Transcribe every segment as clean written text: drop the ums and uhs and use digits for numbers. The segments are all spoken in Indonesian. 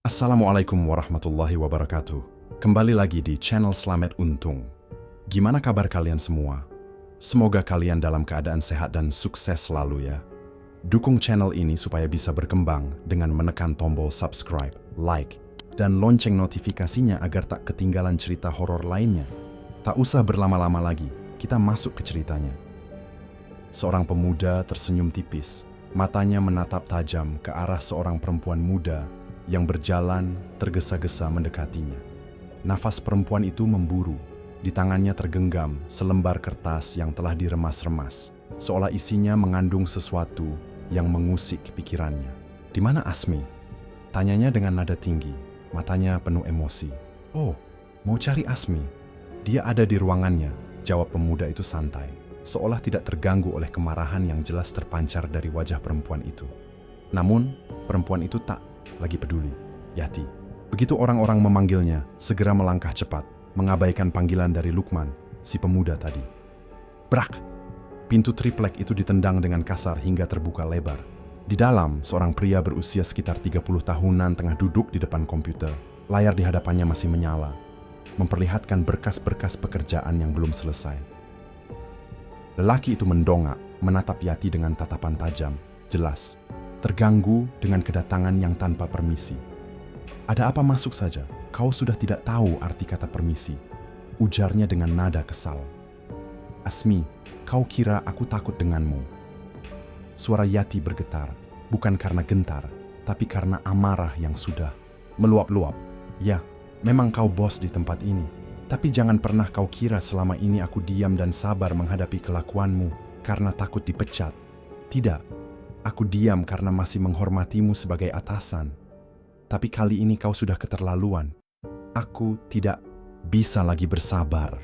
Assalamualaikum warahmatullahi wabarakatuh. Kembali lagi di channel Slamet Untung. Gimana kabar kalian semua? Semoga kalian dalam keadaan sehat dan sukses selalu ya. Dukung channel ini supaya bisa berkembang dengan menekan tombol subscribe, like, dan lonceng notifikasinya agar tak ketinggalan cerita horor lainnya. Tak usah berlama-lama lagi, kita masuk ke ceritanya. Seorang pemuda tersenyum tipis, matanya menatap tajam ke arah seorang perempuan muda yang berjalan tergesa-gesa mendekatinya. Nafas perempuan itu memburu, di tangannya tergenggam selembar kertas yang telah diremas-remas, seolah isinya mengandung sesuatu yang mengusik pikirannya. "Di mana Asmi?" tanyanya dengan nada tinggi, matanya penuh emosi. "Oh, mau cari Asmi? Dia ada di ruangannya," jawab pemuda itu santai, seolah tidak terganggu oleh kemarahan yang jelas terpancar dari wajah perempuan itu. Namun, perempuan itu tak lagi peduli. Yati. Begitu orang-orang memanggilnya, segera melangkah cepat, mengabaikan panggilan dari Lukman, si pemuda tadi. Brak! Pintu triplek itu ditendang dengan kasar hingga terbuka lebar. Di dalam, seorang pria berusia sekitar 30 tahunan tengah duduk di depan komputer. Layar di hadapannya masih menyala, memperlihatkan berkas-berkas pekerjaan yang belum selesai. Lelaki itu mendongak, menatap Yati dengan tatapan tajam, jelas terganggu dengan kedatangan yang tanpa permisi. "Ada apa, masuk saja? Kau sudah tidak tahu arti kata permisi," ujarnya dengan nada kesal. "Asmi, kau kira aku takut denganmu?" Suara Yati bergetar, bukan karena gentar, tapi karena amarah yang sudah meluap-luap. "Ya, memang kau bos di tempat ini, tapi jangan pernah kau kira selama ini aku diam dan sabar menghadapi kelakuanmu karena takut dipecat. Tidak. Aku diam karena masih menghormatimu sebagai atasan. Tapi kali ini kau sudah keterlaluan. Aku tidak bisa lagi bersabar."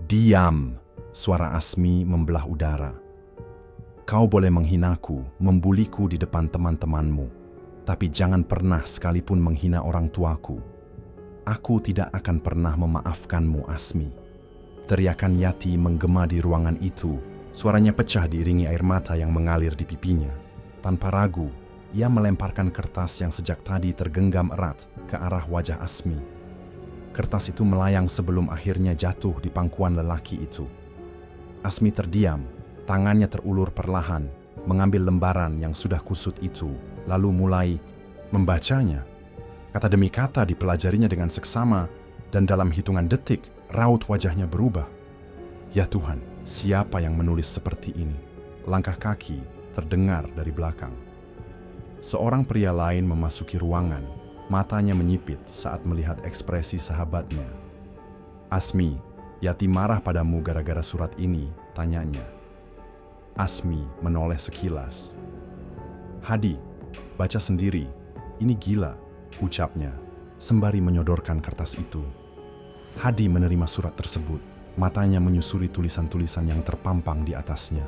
"Diam!" suara Asmi membelah udara. "Kau boleh menghinaku, membuliku di depan teman-temanmu, tapi jangan pernah sekalipun menghina orang tuaku. Aku tidak akan pernah memaafkanmu, Asmi." Teriakan Yati menggema di ruangan itu. Suaranya pecah diiringi air mata yang mengalir di pipinya. Tanpa ragu, ia melemparkan kertas yang sejak tadi tergenggam erat ke arah wajah Asmi. Kertas itu melayang sebelum akhirnya jatuh di pangkuan lelaki itu. Asmi terdiam, tangannya terulur perlahan, mengambil lembaran yang sudah kusut itu, lalu mulai membacanya. Kata demi kata dipelajarinya dengan seksama, dan dalam hitungan detik, raut wajahnya berubah. "Ya Tuhan, siapa yang menulis seperti ini?" Langkah kaki terdengar dari belakang. Seorang pria lain memasuki ruangan, matanya menyipit saat melihat ekspresi sahabatnya. "Asmi, Yati marah padamu gara-gara surat ini," tanyanya. Asmi menoleh sekilas. "Hadi, baca sendiri, ini gila," ucapnya, sembari menyodorkan kertas itu. Hadi menerima surat tersebut, matanya menyusuri tulisan-tulisan yang terpampang di atasnya.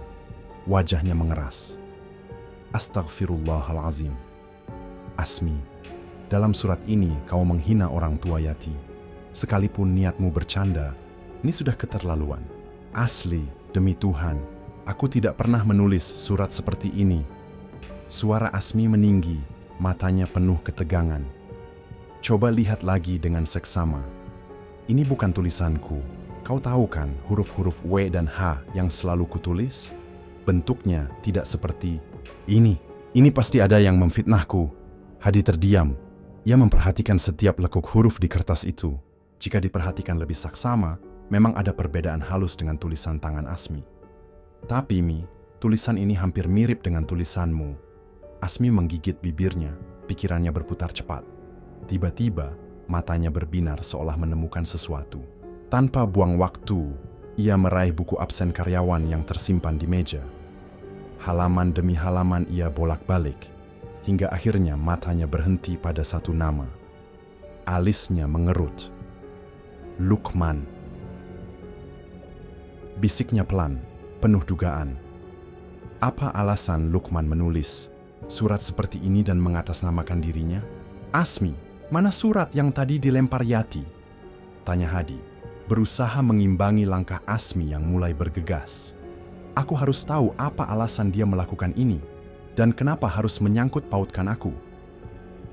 Wajahnya mengeras. "Astaghfirullahalazim. Asmi, dalam surat ini kau menghina orang tua Yati. Sekalipun niatmu bercanda, ini sudah keterlaluan. Asli, demi Tuhan, aku tidak pernah menulis surat seperti ini." Suara Asmi meninggi, matanya penuh ketegangan. "Coba lihat lagi dengan seksama. Ini bukan tulisanku. Kau tahu kan huruf-huruf W dan H yang selalu kutulis? Bentuknya tidak seperti ini. Ini pasti ada yang memfitnahku." Hadi terdiam. Ia memperhatikan setiap lekuk huruf di kertas itu. Jika diperhatikan lebih saksama, memang ada perbedaan halus dengan tulisan tangan Asmi. "Tapi Mi, tulisan ini hampir mirip dengan tulisanmu." Asmi menggigit bibirnya, pikirannya berputar cepat. Tiba-tiba, matanya berbinar seolah menemukan sesuatu. Tanpa buang waktu, ia meraih buku absen karyawan yang tersimpan di meja. Halaman demi halaman ia bolak-balik, hingga akhirnya matanya berhenti pada satu nama. Alisnya mengerut. "Lukman." Bisiknya pelan, penuh dugaan. Apa alasan Lukman menulis surat seperti ini dan mengatasnamakan dirinya? "Asmi, mana surat yang tadi dilempar Yati?" tanya Hadi, berusaha mengimbangi langkah Asmi yang mulai bergegas. "Aku harus tahu apa alasan dia melakukan ini, dan kenapa harus menyangkut pautkan aku."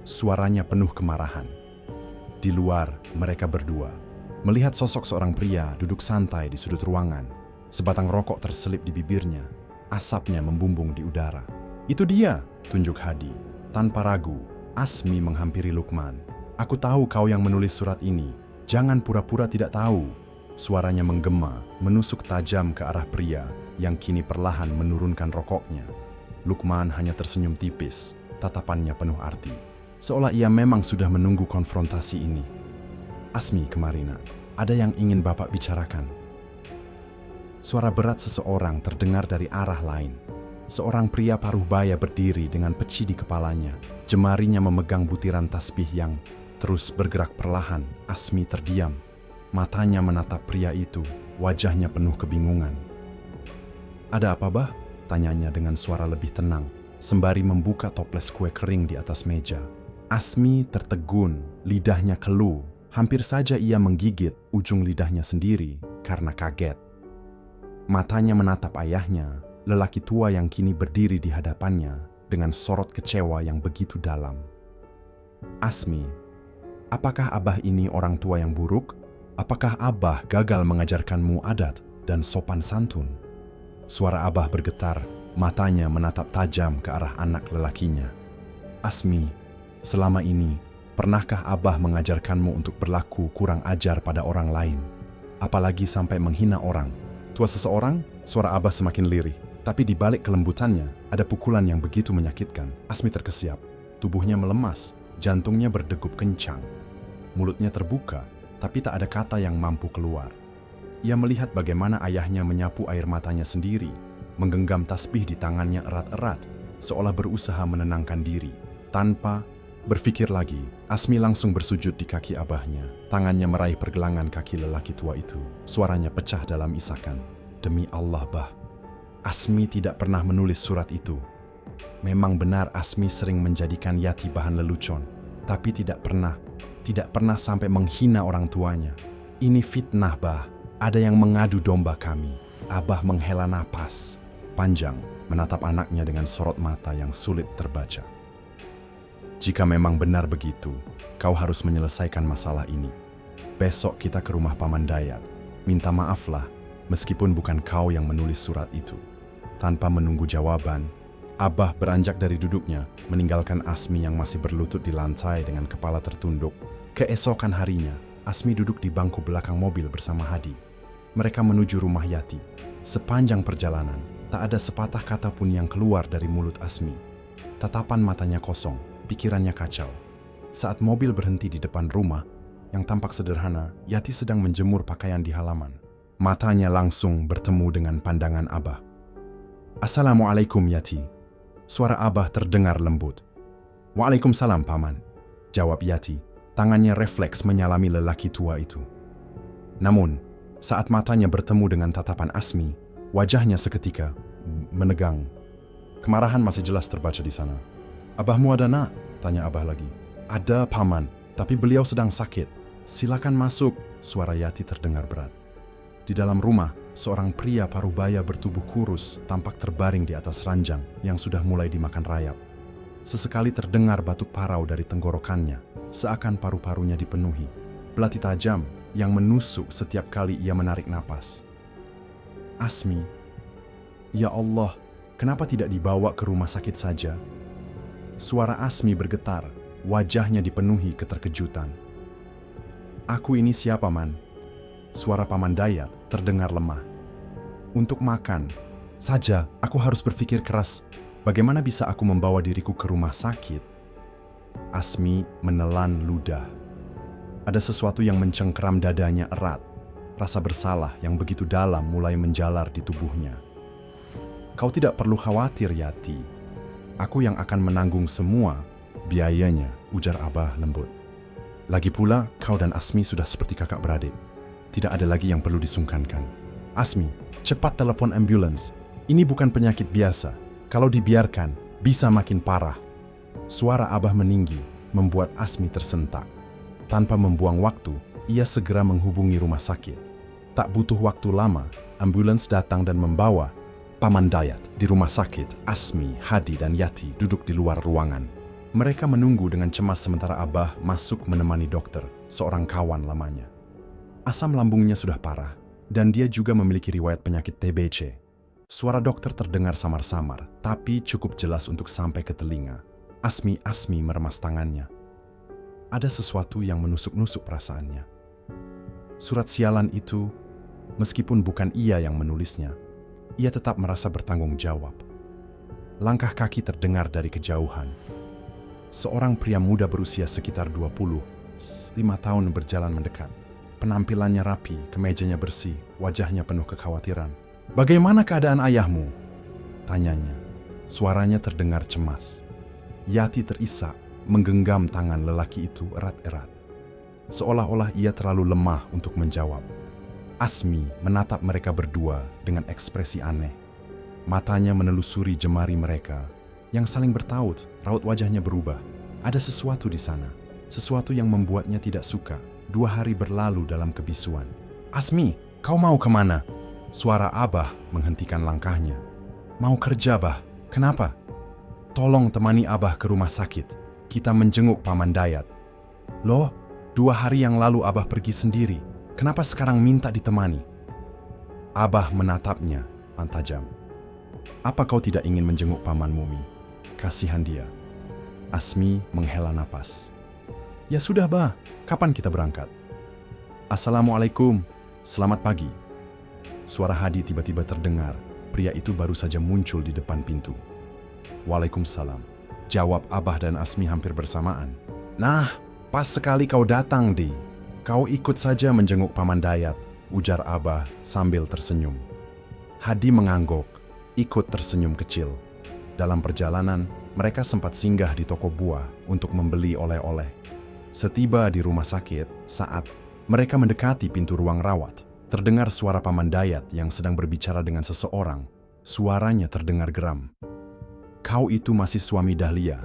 suaranya penuh kemarahan. Di luar, mereka berdua melihat sosok seorang pria duduk santai di sudut ruangan. Sebatang rokok terselip di bibirnya, asapnya membumbung di udara. "Itu dia," tunjuk Hadi. Tanpa ragu, Asmi menghampiri Lukman. "Aku tahu kau yang menulis surat ini. Jangan pura-pura tidak tahu." Suaranya menggema, menusuk tajam ke arah pria yang kini perlahan menurunkan rokoknya. Lukman hanya tersenyum tipis, tatapannya penuh arti. Seolah ia memang sudah menunggu konfrontasi ini. "Asmi, Kemarina, ada yang ingin Bapak bicarakan." Suara berat seseorang terdengar dari arah lain. Seorang pria paruh baya berdiri dengan peci di kepalanya. Jemarinya memegang butiran tasbih yang terus bergerak perlahan. Asmi terdiam. Matanya menatap pria itu, wajahnya penuh kebingungan. "Ada apa, Bah?" tanyanya dengan suara lebih tenang, sembari membuka toples kue kering di atas meja. Asmi tertegun, lidahnya keluh. Hampir saja ia menggigit ujung lidahnya sendiri karena kaget. Matanya menatap ayahnya, lelaki tua yang kini berdiri di hadapannya dengan sorot kecewa yang begitu dalam. "Asmi, apakah Abah ini orang tua yang buruk? Apakah Abah gagal mengajarkanmu adat dan sopan santun?" Suara Abah bergetar, matanya menatap tajam ke arah anak lelakinya. "Asmi, selama ini, pernahkah Abah mengajarkanmu untuk berlaku kurang ajar pada orang lain? Apalagi sampai menghina orang?" Tua seseorang, suara Abah semakin lirih. Tapi di balik kelembutannya, ada pukulan yang begitu menyakitkan. Asmi terkesiap, tubuhnya melemas, jantungnya berdegup kencang. Mulutnya terbuka, tapi tak ada kata yang mampu keluar. Ia melihat bagaimana ayahnya menyapu air matanya sendiri, menggenggam tasbih di tangannya erat-erat, seolah berusaha menenangkan diri. Tanpa berpikir lagi, Asmi langsung bersujud di kaki abahnya. Tangannya meraih pergelangan kaki lelaki tua itu. Suaranya pecah dalam isakan. "Demi Allah, Bah, Asmi tidak pernah menulis surat itu. Memang benar Asmi sering menjadikan Yati bahan lelucon, tapi tidak pernah sampai menghina orang tuanya. Ini fitnah, Bah. Ada yang mengadu domba kami." Abah menghela napas panjang, menatap anaknya dengan sorot mata yang sulit terbaca. "Jika memang benar begitu, kau harus menyelesaikan masalah ini. Besok kita ke rumah Paman Dayat. Minta maaflah, meskipun bukan kau yang menulis surat itu." Tanpa menunggu jawaban, Abah beranjak dari duduknya, meninggalkan Asmi yang masih berlutut di lantai dengan kepala tertunduk. Keesokan harinya, Asmi duduk di bangku belakang mobil bersama Hadi. Mereka menuju rumah Yati. Sepanjang perjalanan, tak ada sepatah kata pun yang keluar dari mulut Asmi. Tatapan matanya kosong, pikirannya kacau. Saat mobil berhenti di depan rumah, yang tampak sederhana, Yati sedang menjemur pakaian di halaman. Matanya langsung bertemu dengan pandangan Abah. "Assalamualaikum, Yati." Suara Abah terdengar lembut. "Waalaikumsalam, Paman," jawab Yati. Tangannya refleks menyalami lelaki tua itu. Namun, saat matanya bertemu dengan tatapan Asmi, wajahnya seketika menegang. Kemarahan masih jelas terbaca di sana. "Abahmu ada, Nak?" tanya Abah lagi. "Ada, Paman, tapi beliau sedang sakit. Silakan masuk." Suara Yati terdengar berat. Di dalam rumah, seorang pria parubaya bertubuh kurus tampak terbaring di atas ranjang yang sudah mulai dimakan rayap. Sesekali terdengar batuk parau dari tenggorokannya, seakan paru-parunya dipenuhi. Belati tajam yang menusuk setiap kali ia menarik napas. "Asmi, ya Allah, kenapa tidak dibawa ke rumah sakit saja?" Suara Asmi bergetar, wajahnya dipenuhi keterkejutan. "Aku ini siapa, Man?" Suara Paman Dayat terdengar lemah. "Untuk makan saja, aku harus berpikir keras. Bagaimana bisa aku membawa diriku ke rumah sakit?" Asmi menelan ludah. Ada sesuatu yang mencengkeram dadanya erat. Rasa bersalah yang begitu dalam mulai menjalar di tubuhnya. "Kau tidak perlu khawatir, Yati. Aku yang akan menanggung semua biayanya," ujar Abah lembut. "Lagi pula, kau dan Asmi sudah seperti kakak beradik. Tidak ada lagi yang perlu disungkankan. Asmi, cepat telepon ambulans. Ini bukan penyakit biasa. Kalau dibiarkan, bisa makin parah." Suara Abah meninggi, membuat Asmi tersentak. Tanpa membuang waktu, ia segera menghubungi rumah sakit. Tak butuh waktu lama, ambulans datang dan membawa Paman Dayat di rumah sakit. Asmi, Hadi, dan Yati duduk di luar ruangan. Mereka menunggu dengan cemas sementara Abah masuk menemani dokter, seorang kawan lamanya. Asam lambungnya sudah parah, dan dia juga memiliki riwayat penyakit TBC. Suara dokter terdengar samar-samar, tapi cukup jelas untuk sampai ke telinga. Asmi meremas tangannya. Ada sesuatu yang menusuk-nusuk perasaannya. Surat sialan itu, meskipun bukan ia yang menulisnya, ia tetap merasa bertanggung jawab. Langkah kaki terdengar dari kejauhan. Seorang pria muda berusia sekitar 25 tahun berjalan mendekat. Penampilannya rapi, kemejanya bersih, wajahnya penuh kekhawatiran. "Bagaimana keadaan ayahmu?" tanyanya. Suaranya terdengar cemas. Yati terisak, menggenggam tangan lelaki itu erat-erat. Seolah-olah ia terlalu lemah untuk menjawab. Asmi menatap mereka berdua dengan ekspresi aneh. Matanya menelusuri jemari mereka yang saling bertaut, raut wajahnya berubah. Ada sesuatu di sana, sesuatu yang membuatnya tidak suka. 2 hari berlalu dalam kebisuan. "Asmi, kau mau kemana?" Suara Abah menghentikan langkahnya. "Mau kerja, Bah. Kenapa?" "Tolong temani Abah ke rumah sakit. Kita menjenguk Paman Dayat." "Loh, 2 hari yang lalu Abah pergi sendiri. Kenapa sekarang minta ditemani?" Abah menatapnya tajam. "Apa kau tidak ingin menjenguk Paman Mumi? Kasihan dia." Asmi menghela napas. "Ya sudah, Bah. Kapan kita berangkat?" "Assalamualaikum. Selamat pagi." Suara Hadi tiba-tiba terdengar. Pria itu baru saja muncul di depan pintu. "Waalaikumsalam," jawab Abah dan Asmi hampir bersamaan. "Nah, pas sekali kau datang, Di. Kau ikut saja menjenguk Paman Dayat," ujar Abah sambil tersenyum. Hadi mengangguk, ikut tersenyum kecil. Dalam perjalanan, mereka sempat singgah di toko buah untuk membeli oleh-oleh. Setiba di rumah sakit, saat mereka mendekati pintu ruang rawat, terdengar suara Paman Dayat yang sedang berbicara dengan seseorang. Suaranya terdengar geram. "Kau itu masih suami Dahlia.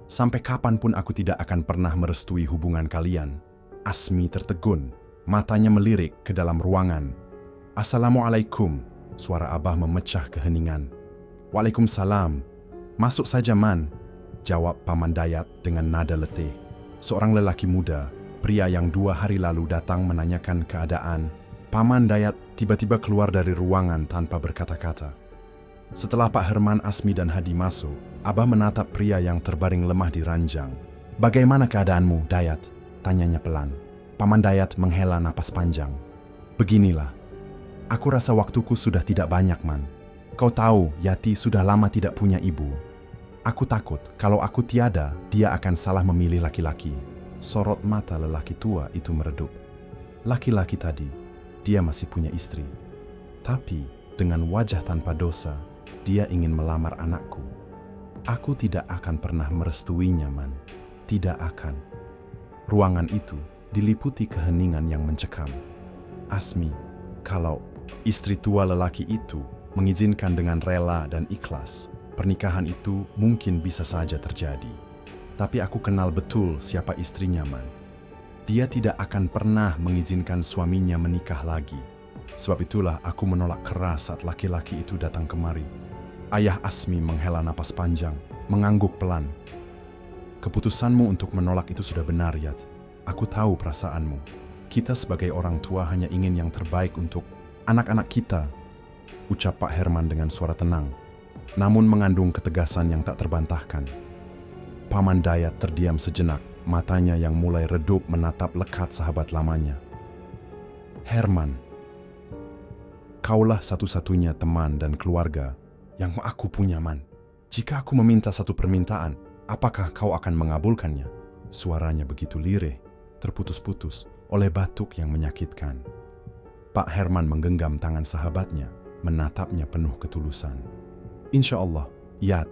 Sampai kapanpun aku tidak akan pernah merestui hubungan kalian." Asmi tertegun, matanya melirik ke dalam ruangan. "Assalamualaikum," suara Abah memecah keheningan. "Waalaikumsalam. Masuk saja, Man," jawab Paman Dayat dengan nada letih. Seorang lelaki muda, pria yang 2 hari lalu datang menanyakan keadaan. Paman Dayat tiba-tiba keluar dari ruangan tanpa berkata-kata. Setelah Pak Herman, Asmi, dan Hadi masuk, Abah menatap pria yang terbaring lemah di ranjang. "Bagaimana keadaanmu, Dayat?" tanyanya pelan. Paman Dayat menghela napas panjang. "Beginilah, aku rasa waktuku sudah tidak banyak, Man. Kau tahu, Yati sudah lama tidak punya ibu. Aku takut kalau aku tiada, dia akan salah memilih laki-laki." Sorot mata lelaki tua itu meredup. Laki-laki tadi, dia masih punya istri. Tapi dengan wajah tanpa dosa, dia ingin melamar anakku. Aku tidak akan pernah merestuinya, Man. Tidak akan. Ruangan itu diliputi keheningan yang mencekam. "Asmi, kalau istri tua lelaki itu mengizinkan dengan rela dan ikhlas, pernikahan itu mungkin bisa saja terjadi. Tapi aku kenal betul siapa istrinya, Man. Dia tidak akan pernah mengizinkan suaminya menikah lagi. Sebab itulah aku menolak keras saat laki-laki itu datang kemari." Ayah Asmi menghela napas panjang, mengangguk pelan. "Keputusanmu untuk menolak itu sudah benar, Yat. Aku tahu perasaanmu. Kita sebagai orang tua hanya ingin yang terbaik untuk anak-anak kita," ucap Pak Herman dengan suara tenang, namun mengandung ketegasan yang tak terbantahkan. Paman Dayat terdiam sejenak, matanya yang mulai redup menatap lekat sahabat lamanya. "Herman, kaulah satu-satunya teman dan keluarga yang aku punya, Man. Jika aku meminta satu permintaan, apakah kau akan mengabulkannya?" Suaranya begitu lirih, terputus-putus oleh batuk yang menyakitkan. Pak Herman menggenggam tangan sahabatnya, menatapnya penuh ketulusan. "Insya Allah, Yat.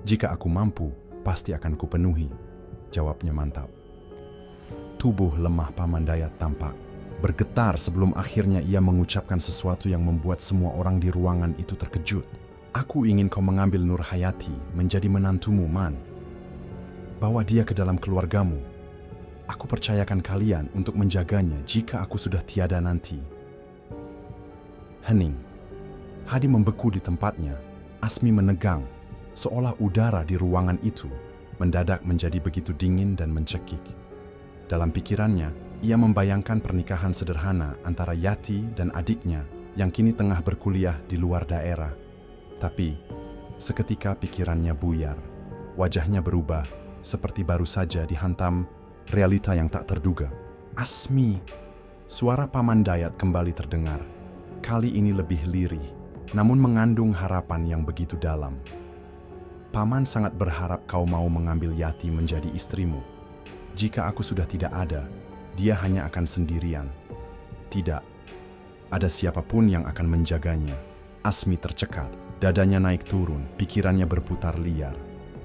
Jika aku mampu, pasti akan kupenuhi," jawabnya mantap. Tubuh lemah Paman Dayat tampak bergetar sebelum akhirnya ia mengucapkan sesuatu yang membuat semua orang di ruangan itu terkejut. "Aku ingin kau mengambil Nur Hayati menjadi menantumu, Man. Bawa dia ke dalam keluargamu. Aku percayakan kalian untuk menjaganya jika aku sudah tiada nanti." Hening. Hadi membeku di tempatnya. Asmi menegang, seolah udara di ruangan itu mendadak menjadi begitu dingin dan mencekik. Dalam pikirannya, ia membayangkan pernikahan sederhana antara Yati dan adiknya yang kini tengah berkuliah di luar daerah. Tapi, seketika pikirannya buyar. Wajahnya berubah, seperti baru saja dihantam realita yang tak terduga. Asmi! Suara Paman Dayat kembali terdengar. Kali ini lebih lirih, namun mengandung harapan yang begitu dalam. Paman sangat berharap kau mau mengambil Yati menjadi istrimu. Jika aku sudah tidak ada, dia hanya akan sendirian. Tidak ada siapapun yang akan menjaganya. Asmi tercekat, dadanya naik turun, pikirannya berputar liar.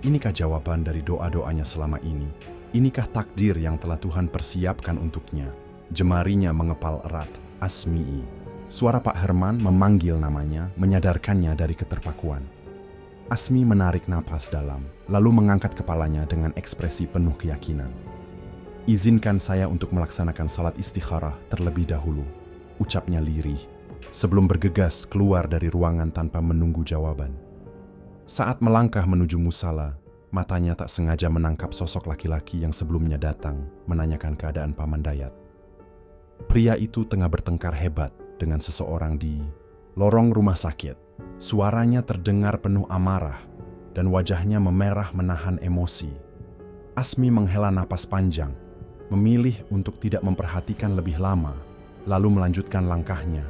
Inikah jawaban dari doa-doanya selama ini? Inikah takdir yang telah Tuhan persiapkan untuknya? Jemarinya mengepal erat. Asmi. Suara Pak Herman memanggil namanya, menyadarkannya dari keterpakuan. Asmi menarik napas dalam, lalu mengangkat kepalanya dengan ekspresi penuh keyakinan. Izinkan saya untuk melaksanakan salat istikharah terlebih dahulu, ucapnya lirih, sebelum bergegas keluar dari ruangan tanpa menunggu jawaban. Saat melangkah menuju musala, matanya tak sengaja menangkap sosok laki-laki yang sebelumnya datang menanyakan keadaan Paman Dayat. Pria itu tengah bertengkar hebat dengan seseorang di lorong rumah sakit. Suaranya terdengar penuh amarah dan wajahnya memerah menahan emosi. Asmi menghela napas panjang, memilih untuk tidak memperhatikan lebih lama, lalu melanjutkan langkahnya.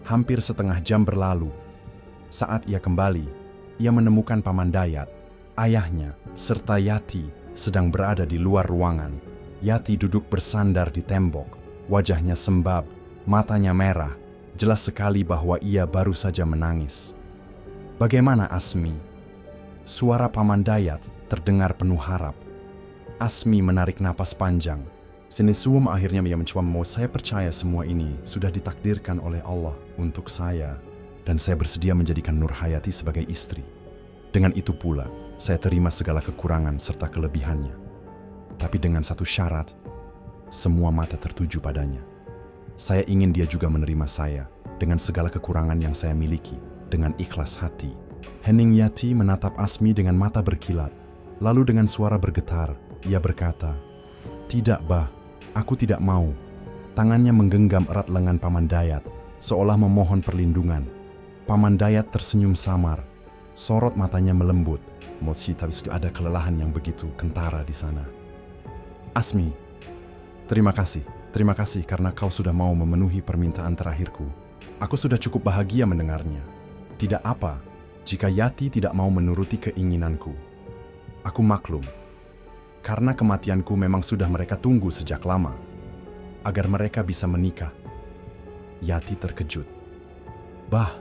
Hampir setengah jam berlalu. Saat ia kembali, ia menemukan Paman Dayat, ayahnya, serta Yati sedang berada di luar ruangan. Yati duduk bersandar di tembok, wajahnya sembab, matanya merah, jelas sekali bahwa ia baru saja menangis. Bagaimana Asmi? Suara Paman Dayat terdengar penuh harap. Asmi menarik napas panjang. Senisum akhirnya ia mencoba mau saya percaya semua ini sudah ditakdirkan oleh Allah untuk saya. Dan saya bersedia menjadikan Nur Hayati sebagai istri. Dengan itu pula, saya terima segala kekurangan serta kelebihannya. Tapi dengan satu syarat, semua mata tertuju padanya. Saya ingin dia juga menerima saya dengan segala kekurangan yang saya miliki, dengan ikhlas hati. Hening Yati menatap Asmi dengan mata berkilat. Lalu dengan suara bergetar, ia berkata, "Tidak, Bah, aku tidak mau." Tangannya menggenggam erat lengan Paman Dayat, seolah memohon perlindungan. Paman Dayat tersenyum samar, sorot matanya melembut. Mosi tapi sudah ada kelelahan yang begitu kentara di sana. Asmi, terima kasih karena kau sudah mau memenuhi permintaan terakhirku. Aku sudah cukup bahagia mendengarnya. Tidak apa, jika Yati tidak mau menuruti keinginanku. Aku maklum, karena kematianku memang sudah mereka tunggu sejak lama, agar mereka bisa menikah. Yati terkejut. Bah,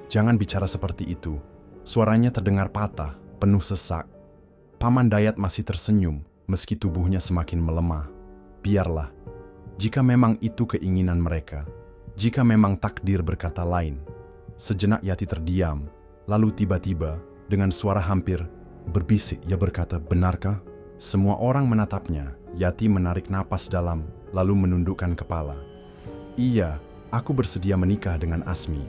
jangan bicara seperti itu. Suaranya terdengar patah, penuh sesak. Paman Dayat masih tersenyum, meski tubuhnya semakin melemah. Biarlah, jika memang itu keinginan mereka, jika memang takdir berkata lain. Sejenak Yati terdiam, lalu tiba-tiba, dengan suara hampir berbisik, ia berkata, "Benarkah?" Semua orang menatapnya. Yati menarik napas dalam, lalu menundukkan kepala. "Iya, aku bersedia menikah dengan Asmi."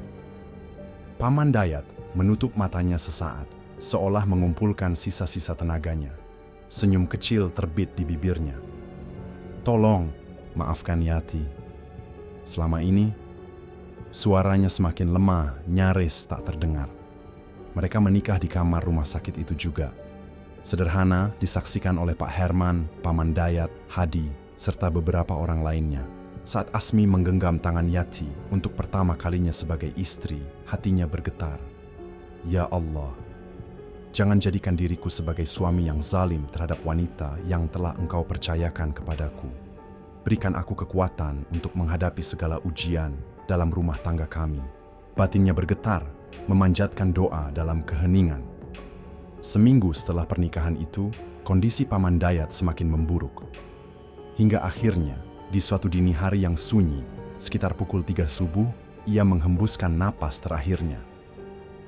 Paman Dayat menutup matanya sesaat, seolah mengumpulkan sisa-sisa tenaganya. Senyum kecil terbit di bibirnya. "Tolong, maafkan Yati. Selama ini, suaranya semakin lemah, nyaris tak terdengar. Mereka menikah di kamar rumah sakit itu juga. Sederhana disaksikan oleh Pak Herman, Paman Dayat, Hadi, serta beberapa orang lainnya. Saat Asmi menggenggam tangan Yati untuk pertama kalinya sebagai istri, hatinya bergetar. Ya Allah, jangan jadikan diriku sebagai suami yang zalim terhadap wanita yang telah Engkau percayakan kepadaku. Berikan aku kekuatan untuk menghadapi segala ujian dalam rumah tangga kami. Batinnya bergetar, memanjatkan doa dalam keheningan. Seminggu setelah pernikahan itu, kondisi Paman Dayat semakin memburuk. Hingga akhirnya, di suatu dini hari yang sunyi, sekitar pukul 3 subuh, ia menghembuskan napas terakhirnya.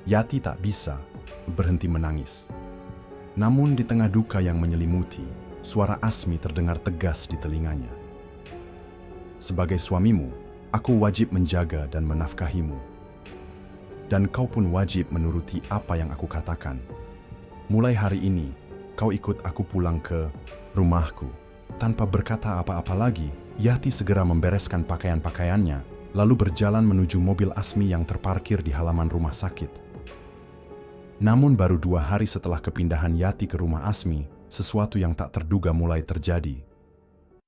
Yati tak bisa berhenti menangis. Namun di tengah duka yang menyelimuti, suara Asmi terdengar tegas di telinganya. "Sebagai suamimu, aku wajib menjaga dan menafkahimu. Dan kau pun wajib menuruti apa yang aku katakan. Mulai hari ini, kau ikut aku pulang ke rumahku." Tanpa berkata apa-apa lagi, Yati segera membereskan pakaian-pakaiannya, lalu berjalan menuju mobil Asmi yang terparkir di halaman rumah sakit. Namun baru 2 hari setelah kepindahan Yati ke rumah Asmi, sesuatu yang tak terduga mulai terjadi.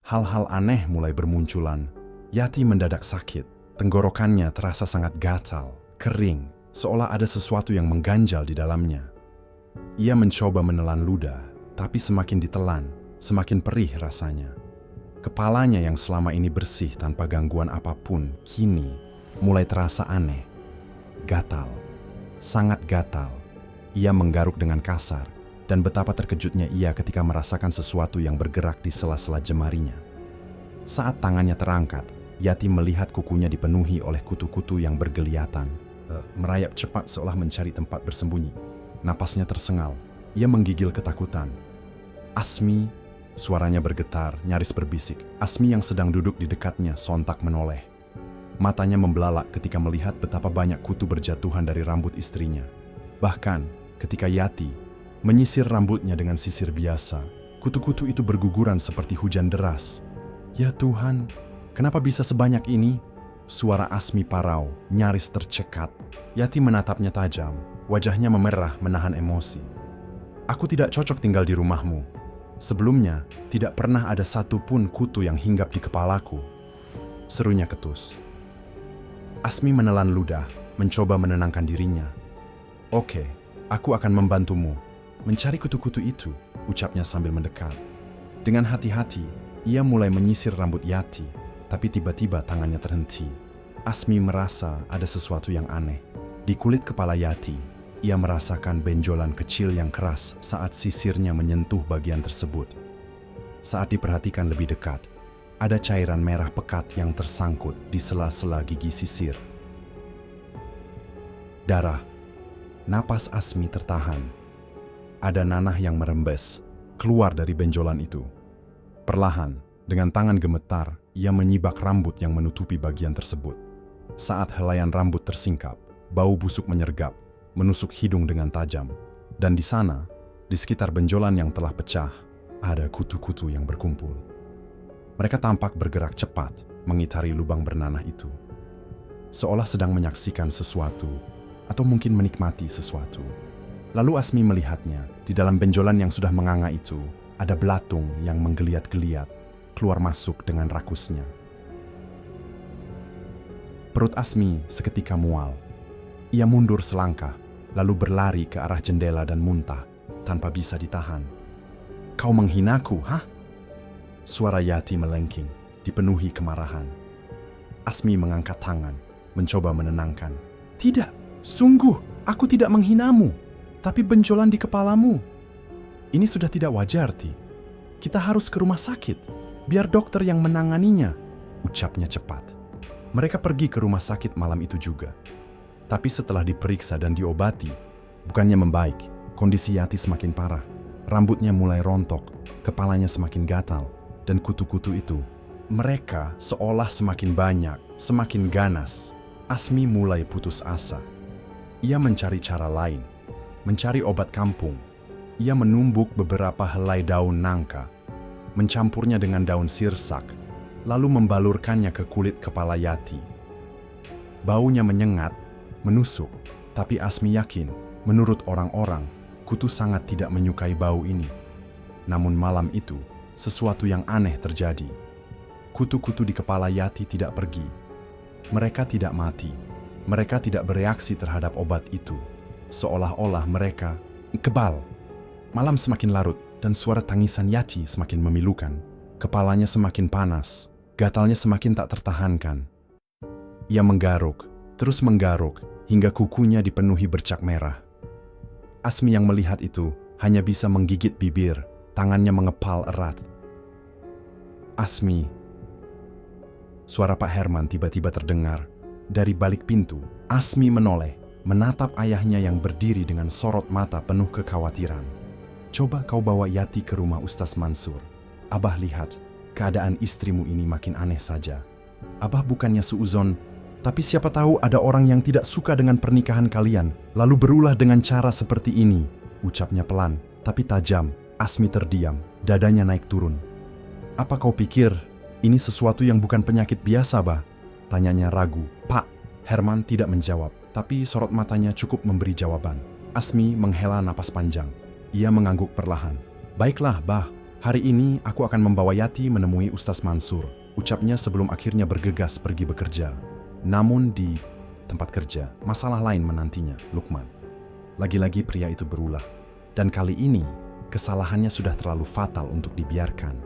Hal-hal aneh mulai bermunculan. Yati mendadak sakit. Tenggorokannya terasa sangat gatal, kering, seolah ada sesuatu yang mengganjal di dalamnya. Ia mencoba menelan ludah, tapi semakin ditelan, semakin perih rasanya. Kepalanya yang selama ini bersih tanpa gangguan apapun, kini mulai terasa aneh. Gatal, sangat gatal. Ia menggaruk dengan kasar, dan betapa terkejutnya ia ketika merasakan sesuatu yang bergerak di sela-sela jemarinya. Saat tangannya terangkat, Yati melihat kukunya dipenuhi oleh kutu-kutu yang bergeliatan. Merayap cepat seolah mencari tempat bersembunyi. Napasnya tersengal. Ia menggigil ketakutan. "Asmi," suaranya bergetar, nyaris berbisik. Asmi yang sedang duduk di dekatnya sontak menoleh. Matanya membelalak ketika melihat betapa banyak kutu berjatuhan dari rambut istrinya. Bahkan ketika Yati menyisir rambutnya dengan sisir biasa, kutu-kutu itu berguguran seperti hujan deras. "Ya Tuhan, kenapa bisa sebanyak ini?" Suara Asmi parau, nyaris tercekat. Yati menatapnya tajam, wajahnya memerah menahan emosi. "Aku tidak cocok tinggal di rumahmu. Sebelumnya, tidak pernah ada satupun kutu yang hinggap di kepalaku," serunya ketus. Asmi menelan ludah, mencoba menenangkan dirinya. "Oke, aku akan membantumu mencari kutu-kutu itu," ucapnya sambil mendekat. Dengan hati-hati, ia mulai menyisir rambut Yati, tapi tiba-tiba tangannya terhenti. Asmi merasa ada sesuatu yang aneh. Di kulit kepala Yati, ia merasakan benjolan kecil yang keras saat sisirnya menyentuh bagian tersebut. Saat diperhatikan lebih dekat, ada cairan merah pekat yang tersangkut di sela-sela gigi sisir. Darah. Napas Asmi tertahan. Ada nanah yang merembes keluar dari benjolan itu. Perlahan, dengan tangan gemetar, ia menyibak rambut yang menutupi bagian tersebut. Saat helaian rambut tersingkap, bau busuk menyergap, menusuk hidung dengan tajam. Dan di sana, di sekitar benjolan yang telah pecah, ada kutu-kutu yang berkumpul. Mereka tampak bergerak cepat, mengitari lubang bernanah itu. Seolah sedang menyaksikan sesuatu, atau mungkin menikmati sesuatu. Lalu Asmi melihatnya, di dalam benjolan yang sudah menganga itu, ada belatung yang menggeliat-geliat, keluar masuk dengan rakusnya. Perut Asmi seketika mual. Ia mundur selangkah, lalu berlari ke arah jendela dan muntah, tanpa bisa ditahan. "Kau menghinaku, hah?" Suara Yati melengking, dipenuhi kemarahan. Asmi mengangkat tangan, mencoba menenangkan. "Tidak, sungguh, aku tidak menghinamu, tapi benjolan di kepalamu. Ini sudah tidak wajar, Ti. Kita harus ke rumah sakit, biar dokter yang menanganinya," ucapnya cepat. Mereka pergi ke rumah sakit malam itu juga. Tapi setelah diperiksa dan diobati, bukannya membaik, kondisi Yati semakin parah. Rambutnya mulai rontok, kepalanya semakin gatal, dan kutu-kutu itu, mereka seolah semakin banyak, semakin ganas. Asmi mulai putus asa. Ia mencari cara lain, mencari obat kampung. Ia menumbuk beberapa helai daun nangka, mencampurnya dengan daun sirsak, lalu membalurkannya ke kulit kepala Yati. Baunya menyengat, menusuk, tapi Asmi yakin, menurut orang-orang, kutu sangat tidak menyukai bau ini. Namun malam itu, sesuatu yang aneh terjadi. Kutu-kutu di kepala Yati tidak pergi. Mereka tidak mati. Mereka tidak bereaksi terhadap obat itu. Seolah-olah mereka kebal. Malam semakin larut dan suara tangisan Yati semakin memilukan. Kepalanya semakin panas, gatalnya semakin tak tertahankan. Ia menggaruk, terus menggaruk, hingga kukunya dipenuhi bercak merah. Asmi yang melihat itu hanya bisa menggigit bibir, tangannya mengepal erat. "Asmi." Suara Pak Herman tiba-tiba terdengar. Dari balik pintu, Asmi menoleh, menatap ayahnya yang berdiri dengan sorot mata penuh kekhawatiran. "Coba kau bawa Yati ke rumah Ustaz Mansur. Abah lihat, keadaan istrimu ini makin aneh saja. Abah bukannya suuzon, tapi siapa tahu ada orang yang tidak suka dengan pernikahan kalian, lalu berulah dengan cara seperti ini," ucapnya pelan, tapi tajam, Asmi terdiam, dadanya naik turun. "Apa kau pikir ini sesuatu yang bukan penyakit biasa, Bah?" Tanyanya ragu. "Pak." Herman tidak menjawab, tapi sorot matanya cukup memberi jawaban. Asmi menghela napas panjang. Ia mengangguk perlahan. "Baiklah, Bah. Hari ini aku akan membawa Yati menemui Ustaz Mansur," ucapnya sebelum akhirnya bergegas pergi bekerja. Namun di tempat kerja, masalah lain menantinya, Lukman. Lagi-lagi pria itu berulah. Dan kali ini, kesalahannya sudah terlalu fatal untuk dibiarkan.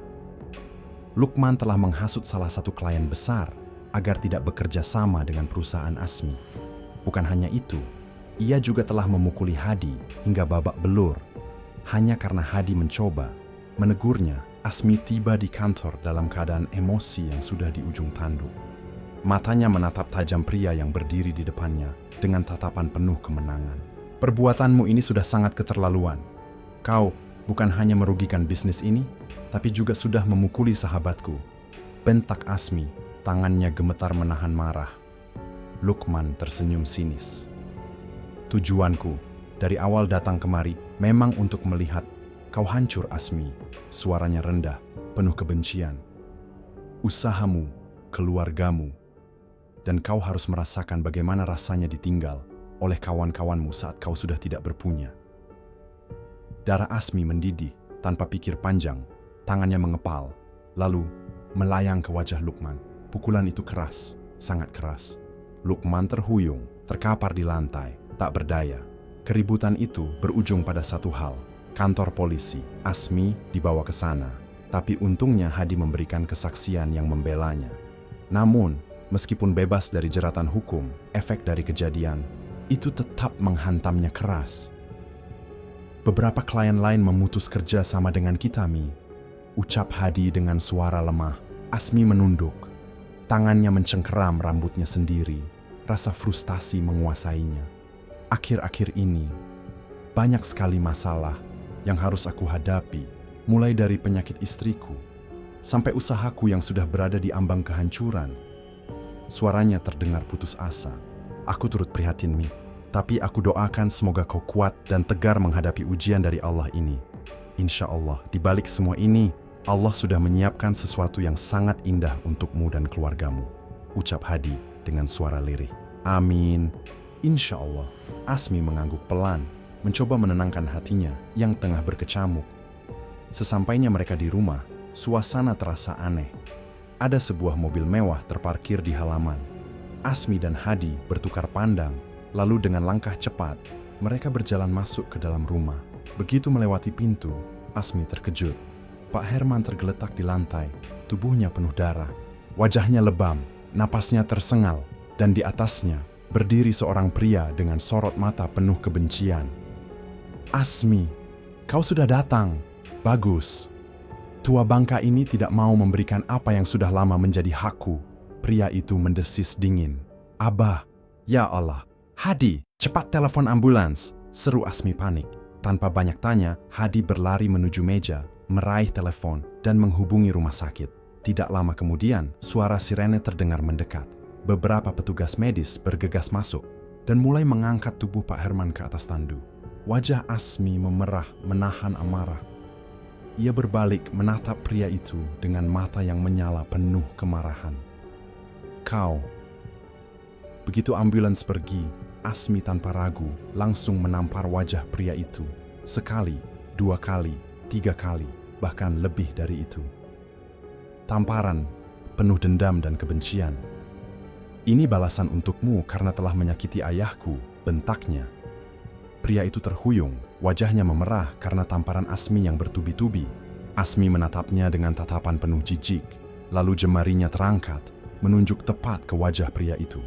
Lukman telah menghasut salah satu klien besar agar tidak bekerja sama dengan perusahaan Asmi. Bukan hanya itu, ia juga telah memukuli Hadi hingga babak belur. Hanya karena Hadi mencoba menegurnya, Asmi tiba di kantor dalam keadaan emosi yang sudah di ujung tanduk. Matanya menatap tajam pria yang berdiri di depannya dengan tatapan penuh kemenangan. "Perbuatanmu ini sudah sangat keterlaluan. Kau bukan hanya merugikan bisnis ini, tapi juga sudah memukuli sahabatku," bentak Asmi, tangannya gemetar menahan marah. Lukman tersenyum sinis. "Tujuanku dari awal datang kemari memang untuk melihat kau hancur, Asmi," suaranya rendah, penuh kebencian. "Usahamu, keluargamu, dan kau harus merasakan bagaimana rasanya ditinggal oleh kawan-kawanmu saat kau sudah tidak berpunya." Darah Asmi mendidih tanpa pikir panjang, tangannya mengepal, lalu melayang ke wajah Lukman. Pukulan itu keras, sangat keras. Lukman terhuyung, terkapar di lantai, tak berdaya. Keributan itu berujung pada satu hal, kantor polisi. Asmi dibawa ke sana, tapi untungnya Hadi memberikan kesaksian yang membelanya. Namun, meskipun bebas dari jeratan hukum, efek dari kejadian itu tetap menghantamnya keras. "Beberapa klien lain memutus kerja sama dengan kita, Mi," ucap Hadi dengan suara lemah. Asmi menunduk. Tangannya mencengkeram rambutnya sendiri. Rasa frustasi menguasainya. "Akhir-akhir ini, banyak sekali masalah yang harus aku hadapi, mulai dari penyakit istriku, sampai usahaku yang sudah berada di ambang kehancuran." Suaranya terdengar putus asa. "Aku turut prihatin, Mi. Tapi aku doakan semoga kau kuat dan tegar menghadapi ujian dari Allah ini. Insya Allah, di balik semua ini, Allah sudah menyiapkan sesuatu yang sangat indah untukmu dan keluargamu," ucap Hadi dengan suara lirih. "Amin. Insya Allah." Asmi mengangguk pelan, mencoba menenangkan hatinya yang tengah berkecamuk. Sesampainya mereka di rumah, suasana terasa aneh. Ada sebuah mobil mewah terparkir di halaman. Asmi dan Hadi bertukar pandang, lalu dengan langkah cepat, mereka berjalan masuk ke dalam rumah. Begitu melewati pintu, Asmi terkejut. Pak Herman tergeletak di lantai, tubuhnya penuh darah. Wajahnya lebam, napasnya tersengal, dan di atasnya berdiri seorang pria dengan sorot mata penuh kebencian. "Asmi, kau sudah datang. Bagus. Tua bangka ini tidak mau memberikan apa yang sudah lama menjadi hakku." Pria itu mendesis dingin. "Abah, ya Allah. Hadi, cepat telepon ambulans," seru Asmi panik. Tanpa banyak tanya, Hadi berlari menuju meja, meraih telepon, dan menghubungi rumah sakit. Tidak lama kemudian, suara sirene terdengar mendekat. Beberapa petugas medis bergegas masuk dan mulai mengangkat tubuh Pak Herman ke atas tandu. Wajah Asmi memerah, menahan amarah. Ia berbalik menatap pria itu dengan mata yang menyala penuh kemarahan. "Kau." Begitu ambulans pergi, Asmi tanpa ragu langsung menampar wajah pria itu. Sekali, 2 kali, 3 kali, bahkan lebih dari itu. Tamparan penuh dendam dan kebencian. "Ini balasan untukmu karena telah menyakiti ayahku," bentaknya. Pria itu terhuyung, wajahnya memerah karena tamparan Asmi yang bertubi-tubi. Asmi menatapnya dengan tatapan penuh jijik, lalu jemarinya terangkat, menunjuk tepat ke wajah pria itu.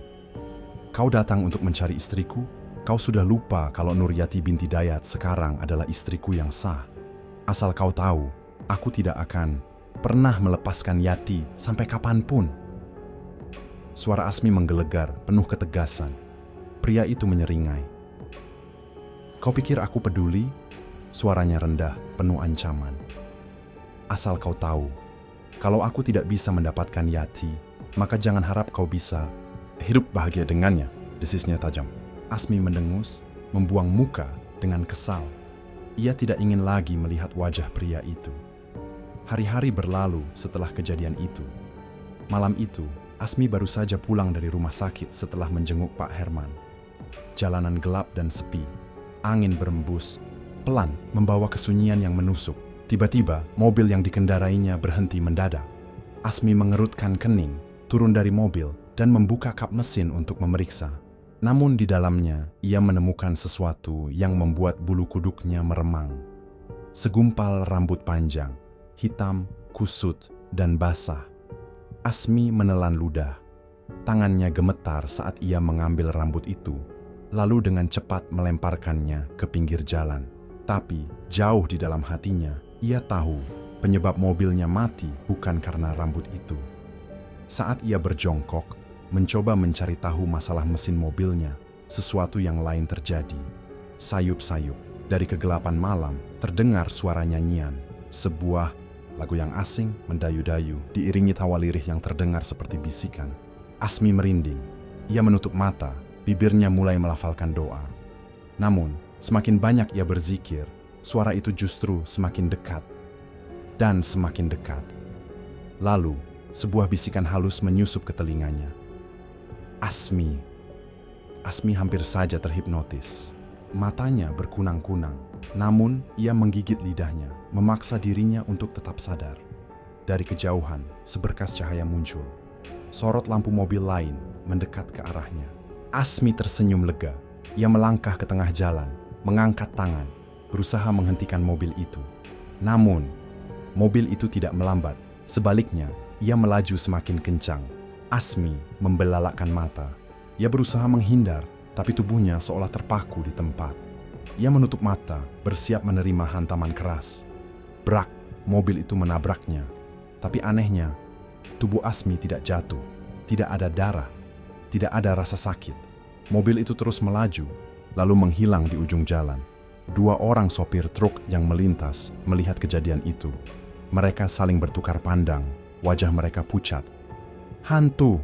"Kau datang untuk mencari istriku? Kau sudah lupa kalau Nuryati binti Dayat sekarang adalah istriku yang sah. Asal kau tahu, aku tidak akan pernah melepaskan Yati sampai kapanpun." Suara Asmi menggelegar, penuh ketegasan. Pria itu menyeringai. "Kau pikir aku peduli?" Suaranya rendah, penuh ancaman. "Asal kau tahu, kalau aku tidak bisa mendapatkan Yati, maka jangan harap kau bisa hidup bahagia dengannya," desisnya tajam. Asmi mendengus, membuang muka dengan kesal. Ia tidak ingin lagi melihat wajah pria itu. Hari-hari berlalu setelah kejadian itu. Malam itu, Asmi baru saja pulang dari rumah sakit setelah menjenguk Pak Herman. Jalanan gelap dan sepi. Angin berembus, pelan membawa kesunyian yang menusuk. Tiba-tiba, mobil yang dikendarainya berhenti mendadak. Asmi mengerutkan kening, turun dari mobil, dan membuka kap mesin untuk memeriksa. Namun di dalamnya, ia menemukan sesuatu yang membuat bulu kuduknya meremang. Segumpal rambut panjang, hitam, kusut, dan basah. Asmi menelan ludah. Tangannya gemetar saat ia mengambil rambut itu, lalu dengan cepat melemparkannya ke pinggir jalan. Tapi, jauh di dalam hatinya, ia tahu penyebab mobilnya mati bukan karena rambut itu. Saat ia berjongkok, mencoba mencari tahu masalah mesin mobilnya, sesuatu yang lain terjadi. Sayup-sayup, dari kegelapan malam, terdengar suara nyanyian. Sebuah lagu yang asing mendayu-dayu, diiringi tawa lirih yang terdengar seperti bisikan. Asmi merinding. Ia menutup mata, bibirnya mulai melafalkan doa. Namun, semakin banyak ia berzikir, suara itu justru semakin dekat. Dan semakin dekat. Lalu, sebuah bisikan halus menyusup ke telinganya. Asmi. Asmi hampir saja terhipnotis. Matanya berkunang-kunang, namun ia menggigit lidahnya, memaksa dirinya untuk tetap sadar. Dari kejauhan, seberkas cahaya muncul. Sorot lampu mobil lain mendekat ke arahnya. Asmi tersenyum lega. Ia melangkah ke tengah jalan, mengangkat tangan, berusaha menghentikan mobil itu. Namun, mobil itu tidak melambat. Sebaliknya, ia melaju semakin kencang. Asmi membelalakkan mata. Ia berusaha menghindar, tapi tubuhnya seolah terpaku di tempat. Ia menutup mata, bersiap menerima hantaman keras. Brak, mobil itu menabraknya. Tapi anehnya, tubuh Asmi tidak jatuh, tidak ada darah, tidak ada rasa sakit. Mobil itu terus melaju, lalu menghilang di ujung jalan. Dua orang sopir truk yang melintas melihat kejadian itu. Mereka saling bertukar pandang, wajah mereka pucat. Hantu!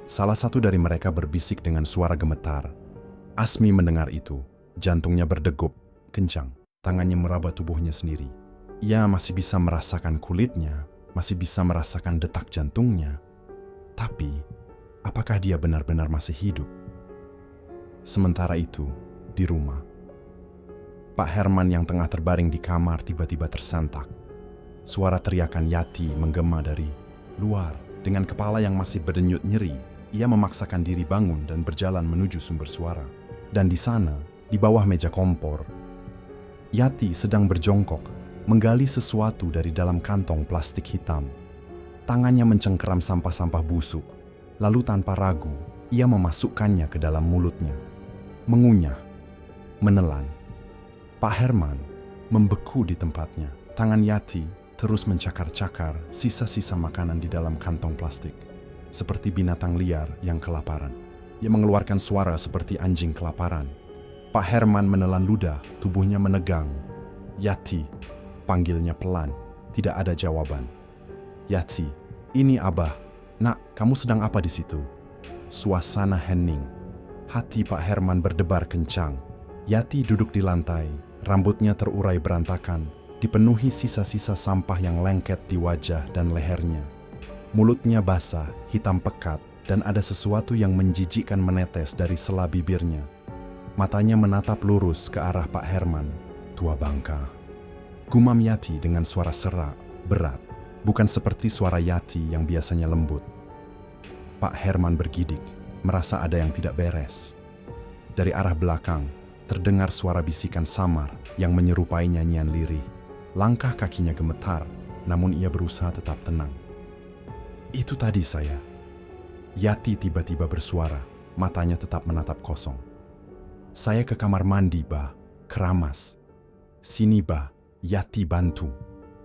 Salah satu dari mereka berbisik dengan suara gemetar. Asmi mendengar itu, jantungnya berdegup, kencang. Tangannya meraba tubuhnya sendiri. Ia masih bisa merasakan kulitnya, masih bisa merasakan detak jantungnya. Tapi, apakah dia benar-benar masih hidup? Sementara itu, di rumah, Pak Herman yang tengah terbaring di kamar tiba-tiba tersentak. Suara teriakan Yati menggema dari luar. Dengan kepala yang masih berdenyut nyeri, ia memaksakan diri bangun dan berjalan menuju sumber suara. Dan di sana, di bawah meja kompor, Yati sedang berjongkok, menggali sesuatu dari dalam kantong plastik hitam. Tangannya mencengkeram sampah-sampah busuk, lalu tanpa ragu, ia memasukkannya ke dalam mulutnya. Mengunyah, menelan. Pak Herman membeku di tempatnya. Tangan Yati terus mencakar-cakar sisa-sisa makanan di dalam kantong plastik. Seperti binatang liar yang kelaparan. Ia mengeluarkan suara seperti anjing kelaparan. Pak Herman menelan ludah, tubuhnya menegang. Yati, panggilnya pelan, tidak ada jawaban. Yati, ini Abah. Nak, kamu sedang apa di situ? Suasana hening. Hati Pak Herman berdebar kencang. Yati duduk di lantai, rambutnya terurai berantakan, dipenuhi sisa-sisa sampah yang lengket di wajah dan lehernya. Mulutnya basah, hitam pekat, dan ada sesuatu yang menjijikkan menetes dari sela bibirnya. Matanya menatap lurus ke arah Pak Herman. Tua bangka. Gumam Yati dengan suara serak, berat, bukan seperti suara Yati yang biasanya lembut. Pak Herman bergidik, merasa ada yang tidak beres. Dari arah belakang, terdengar suara bisikan samar yang menyerupai nyanyian lirih. Langkah kakinya gemetar, namun ia berusaha tetap tenang. Itu tadi saya. Yati tiba-tiba bersuara, matanya tetap menatap kosong. Saya ke kamar mandi, Bah. Keramas. Sini, Bah. Yati bantu.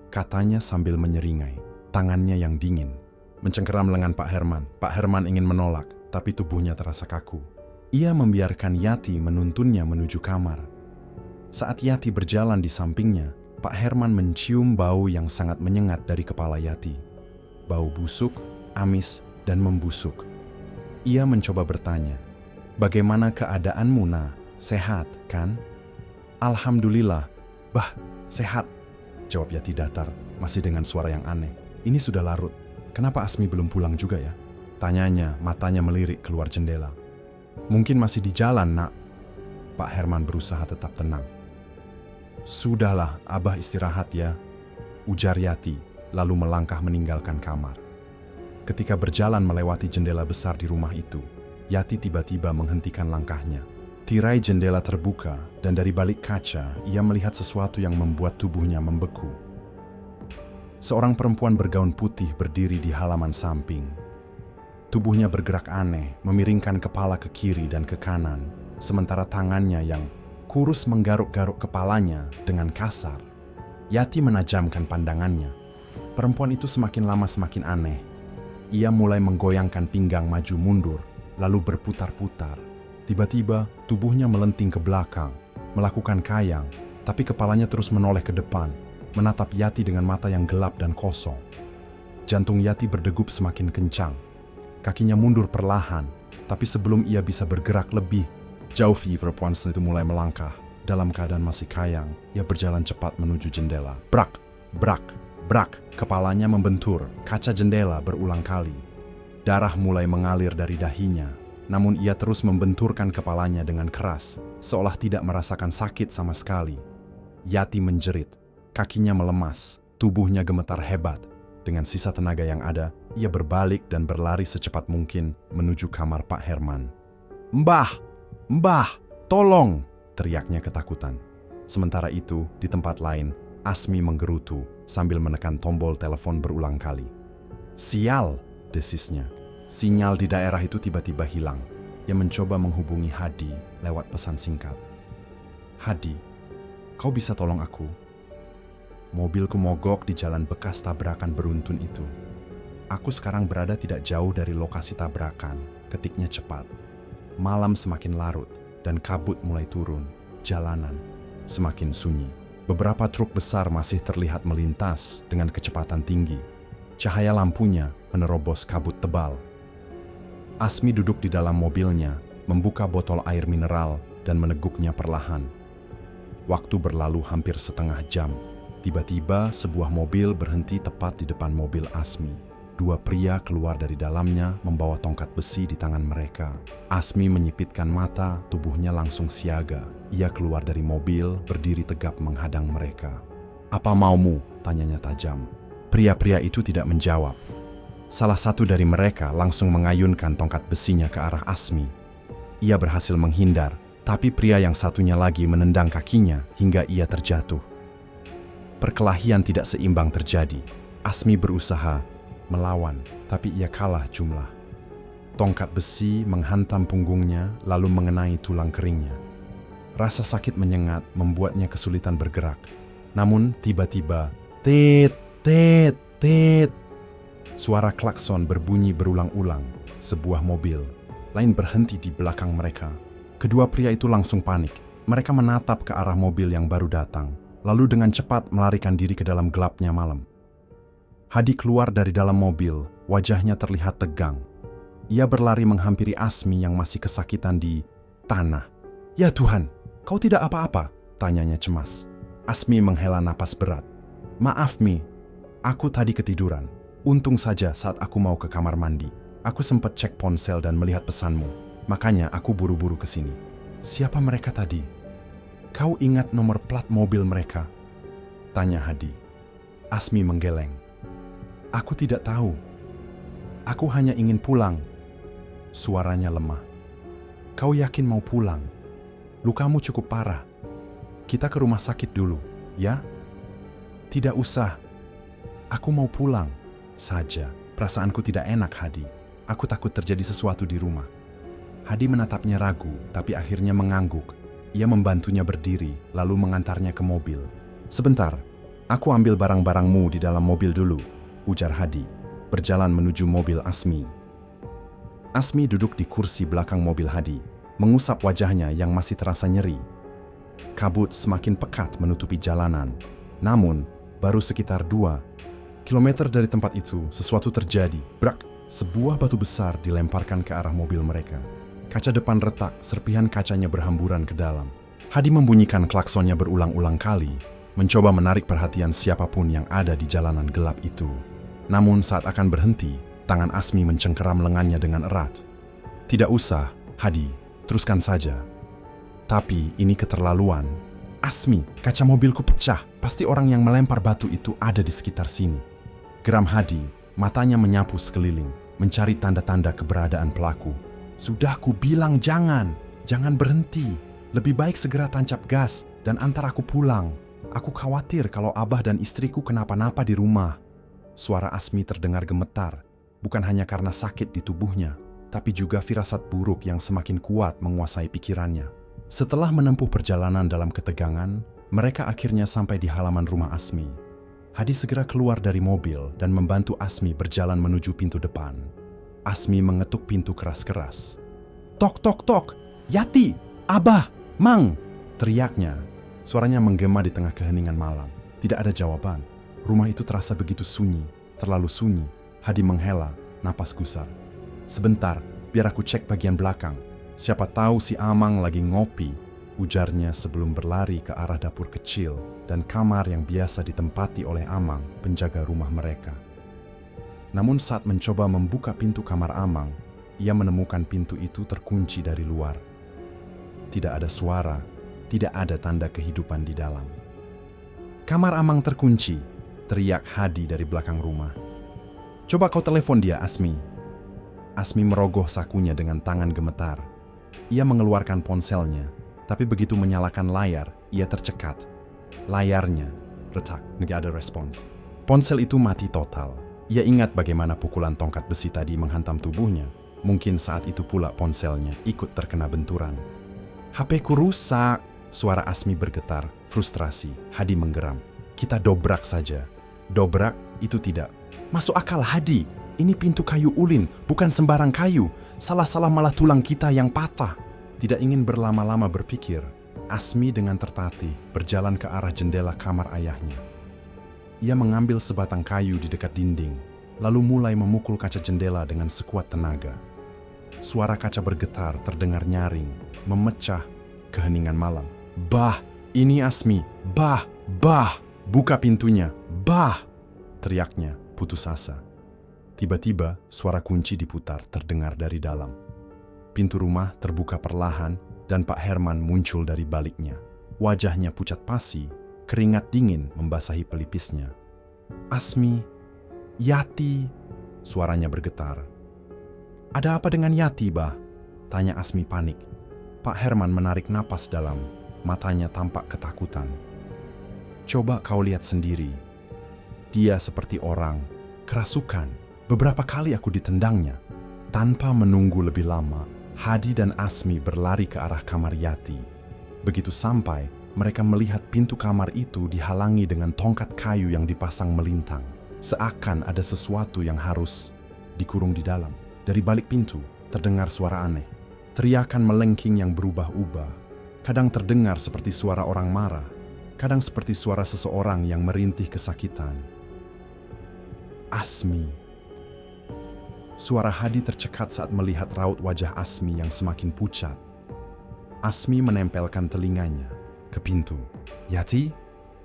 Katanya sambil menyeringai, tangannya yang dingin. Mencengkeram lengan Pak Herman. Pak Herman ingin menolak, tapi tubuhnya terasa kaku. Ia membiarkan Yati menuntunnya menuju kamar. Saat Yati berjalan di sampingnya, Pak Herman mencium bau yang sangat menyengat dari kepala Yati. Bau busuk, amis, dan membusuk. Ia mencoba bertanya, "Bagaimana keadaanmu, Nak? Sehat, kan?" "Alhamdulillah, "Bah, sehat," jawab Yati datar, masih dengan suara yang aneh. "Ini sudah larut. Kenapa Asmi belum pulang juga ya?" Tanyanya, matanya melirik keluar jendela. "Mungkin masih di jalan, Nak." Pak Herman berusaha tetap tenang. "Sudahlah, Abah istirahat ya," ujar Yati, lalu melangkah meninggalkan kamar. Ketika berjalan melewati jendela besar di rumah itu, Yati tiba-tiba menghentikan langkahnya. Tirai jendela terbuka, dan dari balik kaca, ia melihat sesuatu yang membuat tubuhnya membeku. Seorang perempuan bergaun putih berdiri di halaman samping. Tubuhnya bergerak aneh, memiringkan kepala ke kiri dan ke kanan, sementara tangannya yang kurus menggaruk-garuk kepalanya dengan kasar. Yati menajamkan pandangannya. Perempuan itu semakin lama semakin aneh. Ia mulai menggoyangkan pinggang maju mundur, lalu berputar-putar. Tiba-tiba, tubuhnya melenting ke belakang, melakukan kayang, tapi kepalanya terus menoleh ke depan, menatap Yati dengan mata yang gelap dan kosong. Jantung Yati berdegup semakin kencang. Kakinya mundur perlahan, tapi sebelum ia bisa bergerak lebih jauh, perempuan itu mulai melangkah. Dalam keadaan masih kayang, ia berjalan cepat menuju jendela. Brak, brak, brak, kepalanya membentur kaca jendela berulang kali. Darah mulai mengalir dari dahinya, namun ia terus membenturkan kepalanya dengan keras, seolah tidak merasakan sakit sama sekali. Yati menjerit, kakinya melemas, tubuhnya gemetar hebat. Dengan sisa tenaga yang ada, ia berbalik dan berlari secepat mungkin menuju kamar Pak Herman. "Mbah! Mbah! Tolong!" teriaknya ketakutan. Sementara itu, di tempat lain, Asmi menggerutu sambil menekan tombol telepon berulang kali. "Sial!" desisnya. Sinyal di daerah itu tiba-tiba hilang. Ia mencoba menghubungi Hadi lewat pesan singkat. "Hadi, kau bisa tolong aku? Mobilku mogok di jalan bekas tabrakan beruntun itu. Aku sekarang berada tidak jauh dari lokasi tabrakan," ketiknya cepat. Malam semakin larut dan kabut mulai turun. Jalanan semakin sunyi. Beberapa truk besar masih terlihat melintas dengan kecepatan tinggi. Cahaya lampunya menerobos kabut tebal. Asmi duduk di dalam mobilnya, membuka botol air mineral dan meneguknya perlahan. Waktu berlalu hampir setengah jam. Tiba-tiba sebuah mobil berhenti tepat di depan mobil Asmi. Dua pria keluar dari dalamnya membawa tongkat besi di tangan mereka. Asmi menyipitkan mata, tubuhnya langsung siaga. Ia keluar dari mobil, berdiri tegap menghadang mereka. "Apa maumu?" tanyanya tajam. Pria-pria itu tidak menjawab. Salah satu dari mereka langsung mengayunkan tongkat besinya ke arah Asmi. Ia berhasil menghindar, tapi pria yang satunya lagi menendang kakinya hingga ia terjatuh. Perkelahian tidak seimbang terjadi. Asmi berusaha melawan, tapi ia kalah jumlah. Tongkat besi menghantam punggungnya lalu mengenai tulang keringnya. Rasa sakit menyengat membuatnya kesulitan bergerak. Namun tiba-tiba, tit, tit, tit. Suara klakson berbunyi berulang-ulang. Sebuah mobil lain berhenti di belakang mereka. Kedua pria itu langsung panik. Mereka menatap ke arah mobil yang baru datang, lalu dengan cepat melarikan diri ke dalam gelapnya malam. Hadi keluar dari dalam mobil, wajahnya terlihat tegang. Ia berlari menghampiri Asmi yang masih kesakitan di tanah. "Ya Tuhan, kau tidak apa-apa?" tanyanya cemas. Asmi menghela napas berat. "Maaf Mi, aku tadi ketiduran. Untung saja saat aku mau ke kamar mandi, aku sempat cek ponsel dan melihat pesanmu. Makanya aku buru-buru ke sini." "Siapa mereka tadi? Kau ingat nomor plat mobil mereka?" tanya Hadi. Asmi menggeleng. "Aku tidak tahu. Aku hanya ingin pulang." Suaranya lemah. "Kau yakin mau pulang? Lukamu cukup parah. Kita ke rumah sakit dulu, ya?" "Tidak usah. Aku mau pulang saja. Perasaanku tidak enak, Hadi. Aku takut terjadi sesuatu di rumah." Hadi menatapnya ragu, tapi akhirnya mengangguk. Ia membantunya berdiri, lalu mengantarnya ke mobil. "Sebentar, aku ambil barang-barangmu di dalam mobil dulu," ujar Hadi, berjalan menuju mobil Asmi. Asmi duduk di kursi belakang mobil Hadi, mengusap wajahnya yang masih terasa nyeri. Kabut semakin pekat menutupi jalanan. Namun, baru sekitar 2 kilometer dari tempat itu, sesuatu terjadi. Brak! Sebuah batu besar dilemparkan ke arah mobil mereka. Kaca depan retak, serpihan kacanya berhamburan ke dalam. Hadi membunyikan klaksonnya berulang-ulang kali, mencoba menarik perhatian siapapun yang ada di jalanan gelap itu. Namun saat akan berhenti, tangan Asmi mencengkeram lengannya dengan erat. "Tidak usah, Hadi, teruskan saja." Tapi ini keterlaluan. "Asmi, kaca mobilku pecah. Pasti orang yang melempar batu itu ada di sekitar sini." Geram Hadi, matanya menyapu sekeliling, mencari tanda-tanda keberadaan pelaku. "Sudah ku bilang jangan berhenti. Lebih baik segera tancap gas dan antar aku pulang. Aku khawatir kalau Abah dan istriku kenapa-napa di rumah." Suara Asmi terdengar gemetar, bukan hanya karena sakit di tubuhnya, tapi juga firasat buruk yang semakin kuat menguasai pikirannya. Setelah menempuh perjalanan dalam ketegangan, mereka akhirnya sampai di halaman rumah Asmi. Hadi segera keluar dari mobil dan membantu Asmi berjalan menuju pintu depan. Asmi mengetuk pintu keras-keras. "Tok, tok, tok! Yati! Abah! Mang!" teriaknya. Suaranya menggema di tengah keheningan malam. Tidak ada jawaban. Rumah itu terasa begitu sunyi, terlalu sunyi. Hadi menghela, napas gusar. "Sebentar, biar aku cek bagian belakang. Siapa tahu si Amang lagi ngopi," ujarnya sebelum berlari ke arah dapur kecil dan kamar yang biasa ditempati oleh Amang, penjaga rumah mereka. Namun saat mencoba membuka pintu kamar Amang, ia menemukan pintu itu terkunci dari luar. Tidak ada suara, tidak ada tanda kehidupan di dalam. "Kamar Amang terkunci," teriak Hadi dari belakang rumah. "Coba kau telepon dia, Asmi." Asmi merogoh sakunya dengan tangan gemetar. Ia mengeluarkan ponselnya, tapi begitu menyalakan layar, ia tercekat. Layarnya retak, tidak ada respons. Ponsel itu mati total. Ia ingat bagaimana pukulan tongkat besi tadi menghantam tubuhnya. Mungkin saat itu pula ponselnya ikut terkena benturan. "HP-ku rusak," suara Asmi bergetar, frustrasi. Hadi menggeram. "Kita dobrak saja." "Dobrak? Itu tidak masuk akal, Hadi. Ini pintu kayu ulin, bukan sembarang kayu. Salah-salah malah tulang kita yang patah." Tidak ingin berlama-lama berpikir, Asmi dengan tertatih berjalan ke arah jendela kamar ayahnya. Ia mengambil sebatang kayu di dekat dinding, lalu mulai memukul kaca jendela dengan sekuat tenaga. Suara kaca bergetar terdengar nyaring, memecah keheningan malam. "Bah, ini Asmi. Bah, bah, buka pintunya. Bah!" teriaknya putus asa. Tiba-tiba suara kunci diputar terdengar dari dalam. Pintu rumah terbuka perlahan dan Pak Herman muncul dari baliknya. Wajahnya pucat pasi, keringat dingin membasahi pelipisnya. "Asmi, Yati," suaranya bergetar. "Ada apa dengan Yati, Bah?" tanya Asmi panik. Pak Herman menarik napas dalam, matanya tampak ketakutan. "Coba kau lihat sendiri. Dia seperti orang, kerasukan. Beberapa kali aku ditendangnya." Tanpa menunggu lebih lama, Hadi dan Asmi berlari ke arah kamar Yati. Begitu sampai, mereka melihat pintu kamar itu dihalangi dengan tongkat kayu yang dipasang melintang. Seakan ada sesuatu yang harus dikurung di dalam. Dari balik pintu, terdengar suara aneh. Teriakan melengking yang berubah-ubah. Kadang terdengar seperti suara orang marah, kadang seperti suara seseorang yang merintih kesakitan. "Asmi." Suara Hadi tercekat saat melihat raut wajah Asmi yang semakin pucat. Asmi menempelkan telinganya ke pintu. "Yati?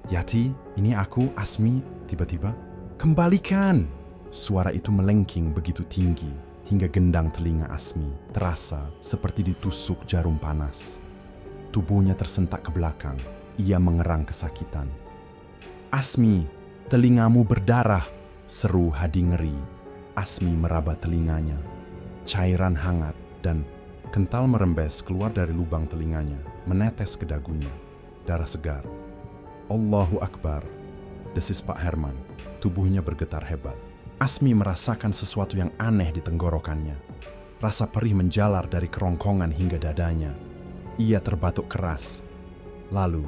Yati, ini aku, Asmi." Tiba-tiba, "Kembalikan!" Suara itu melengking begitu tinggi hingga gendang telinga Asmi terasa seperti ditusuk jarum panas. Tubuhnya tersentak ke belakang. Ia mengerang kesakitan. "Asmi, telingamu berdarah!" seru Hadi ngeri. Asmi meraba telinganya. Cairan hangat dan kental merembes keluar dari lubang telinganya, menetes ke dagunya. Darah segar. "Allahu Akbar," desis Pak Herman. Tubuhnya bergetar hebat. Asmi merasakan sesuatu yang aneh di tenggorokannya. Rasa perih menjalar dari kerongkongan hingga dadanya. Ia terbatuk keras. Lalu,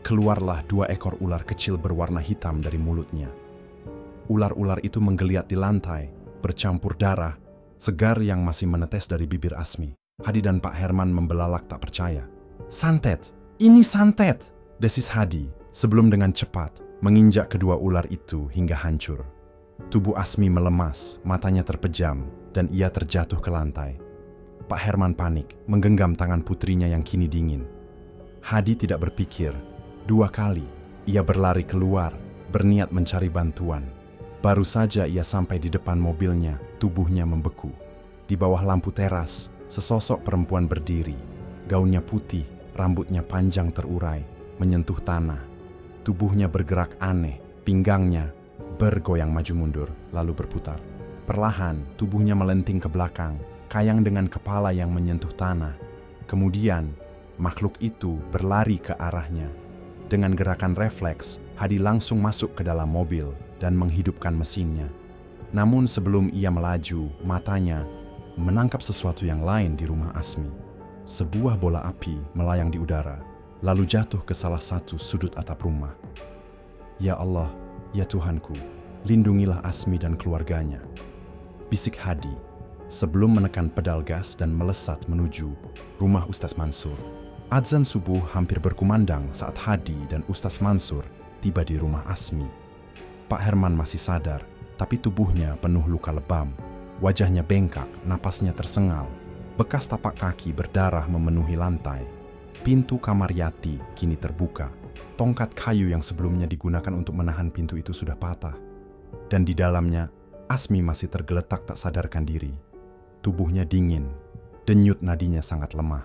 keluarlah 2 ekor ular kecil berwarna hitam dari mulutnya. Ular-ular itu menggeliat di lantai, bercampur darah, segar yang masih menetes dari bibir Asmi. Hadi dan Pak Herman membelalak tak percaya. "Santet! Ini santet!" desis Hadi sebelum dengan cepat menginjak kedua ular itu hingga hancur. Tubuh Asmi melemas, matanya terpejam, dan ia terjatuh ke lantai. Pak Herman panik, menggenggam tangan putrinya yang kini dingin. Hadi tidak berpikir 2 kali. Ia berlari keluar, berniat mencari bantuan. Baru saja ia sampai di depan mobilnya, tubuhnya membeku. Di bawah lampu teras, sesosok perempuan berdiri. Gaunnya putih, rambutnya panjang terurai, menyentuh tanah. Tubuhnya bergerak aneh, pinggangnya bergoyang maju mundur, lalu berputar. Perlahan, tubuhnya melenting ke belakang, kayang dengan kepala yang menyentuh tanah. Kemudian, makhluk itu berlari ke arahnya. Dengan gerakan refleks, Hadi langsung masuk ke dalam mobil dan menghidupkan mesinnya. Namun sebelum ia melaju, matanya menangkap sesuatu yang lain di rumah Asmi. Sebuah bola api melayang di udara, lalu jatuh ke salah satu sudut atap rumah. Ya Allah, ya Tuhanku, lindungilah Asmi dan keluarganya, bisik Hadi sebelum menekan pedal gas dan melesat menuju rumah Ustaz Mansur. Adzan subuh hampir berkumandang saat Hadi dan Ustaz Mansur tiba di rumah Asmi. Pak Herman masih sadar, tapi tubuhnya penuh luka lebam. Wajahnya bengkak, napasnya tersengal. Bekas tapak kaki berdarah memenuhi lantai. Pintu kamar Yati kini terbuka. Tongkat kayu yang sebelumnya digunakan untuk menahan pintu itu sudah patah. Dan di dalamnya, Asmi masih tergeletak tak sadarkan diri. Tubuhnya dingin, denyut nadinya sangat lemah.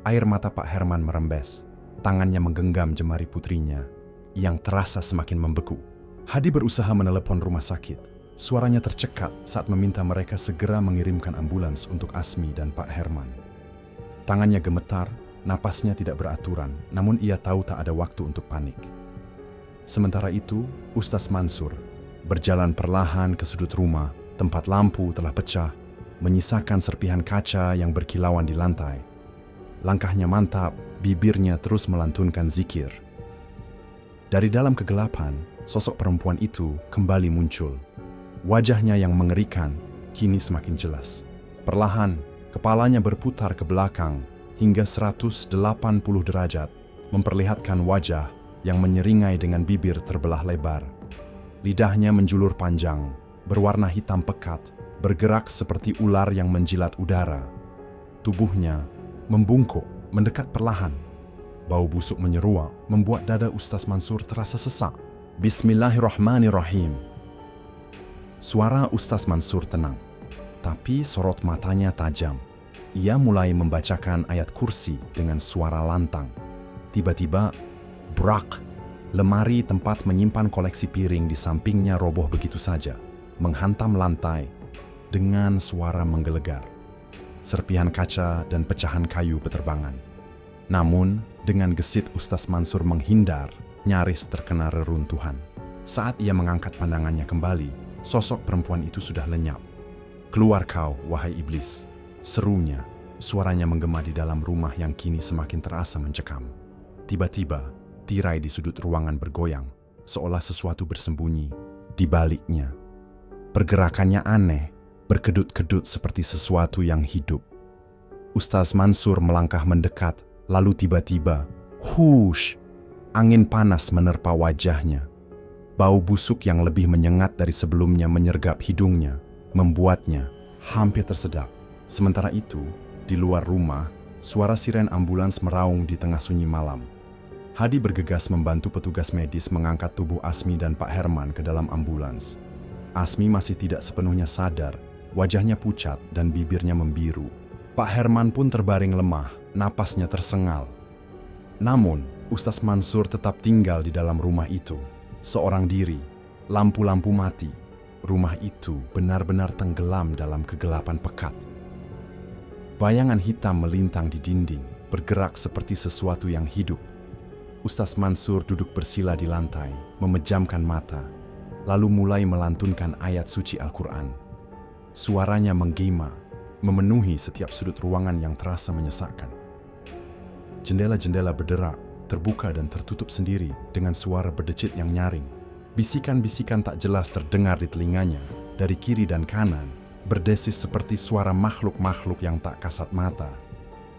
Air mata Pak Herman merembes. Tangannya menggenggam jemari putrinya yang terasa semakin membeku. Hadi berusaha menelepon rumah sakit. Suaranya tercekat saat meminta mereka segera mengirimkan ambulans untuk Asmi dan Pak Herman. Tangannya gemetar, napasnya tidak beraturan, namun ia tahu tak ada waktu untuk panik. Sementara itu, Ustaz Mansur berjalan perlahan ke sudut rumah, tempat lampu telah pecah, menyisakan serpihan kaca yang berkilauan di lantai. Langkahnya mantap, bibirnya terus melantunkan zikir. Dari dalam kegelapan, sosok perempuan itu kembali muncul. Wajahnya yang mengerikan kini semakin jelas. Perlahan, kepalanya berputar ke belakang hingga 180 derajat, memperlihatkan wajah yang menyeringai dengan bibir terbelah lebar. Lidahnya menjulur panjang, berwarna hitam pekat, bergerak seperti ular yang menjilat udara. Tubuhnya membungkuk, mendekat perlahan. Bau busuk menyeruak, membuat dada Ustaz Mansur terasa sesak. Bismillahirrahmanirrahim. Suara Ustaz Mansur tenang, tapi sorot matanya tajam. Ia mulai membacakan ayat kursi dengan suara lantang. Tiba-tiba, brak, lemari tempat menyimpan koleksi piring di sampingnya roboh begitu saja, menghantam lantai dengan suara menggelegar. Serpihan kaca dan pecahan kayu beterbangan. Namun, dengan gesit Ustaz Mansur menghindar, nyaris terkena reruntuhan. Saat ia mengangkat pandangannya kembali, sosok perempuan itu sudah lenyap. "Keluar kau, wahai iblis!" serunya. Suaranya menggema di dalam rumah yang kini semakin terasa mencekam. Tiba-tiba, tirai di sudut ruangan bergoyang, seolah sesuatu bersembunyi di baliknya. Pergerakannya aneh, berkedut-kedut seperti sesuatu yang hidup. Ustaz Mansur melangkah mendekat, lalu tiba-tiba, hush, angin panas menerpa wajahnya. Bau busuk yang lebih menyengat dari sebelumnya menyergap hidungnya, membuatnya hampir tersedak. Sementara itu, di luar rumah, suara siren ambulans meraung di tengah sunyi malam. Hadi bergegas membantu petugas medis mengangkat tubuh Asmi dan Pak Herman ke dalam ambulans. Asmi masih tidak sepenuhnya sadar. Wajahnya pucat dan bibirnya membiru. Pak Herman pun terbaring lemah, napasnya tersengal. Namun, Ustaz Mansur tetap tinggal di dalam rumah itu. Seorang diri, lampu-lampu mati. Rumah itu benar-benar tenggelam dalam kegelapan pekat. Bayangan hitam melintang di dinding, bergerak seperti sesuatu yang hidup. Ustaz Mansur duduk bersila di lantai, memejamkan mata, lalu mulai melantunkan ayat suci Al-Quran. Suaranya menggema, memenuhi setiap sudut ruangan yang terasa menyesakkan. Jendela-jendela berderak, terbuka dan tertutup sendiri dengan suara berdecit yang nyaring. Bisikan-bisikan tak jelas terdengar di telinganya, dari kiri dan kanan, berdesis seperti suara makhluk-makhluk yang tak kasat mata.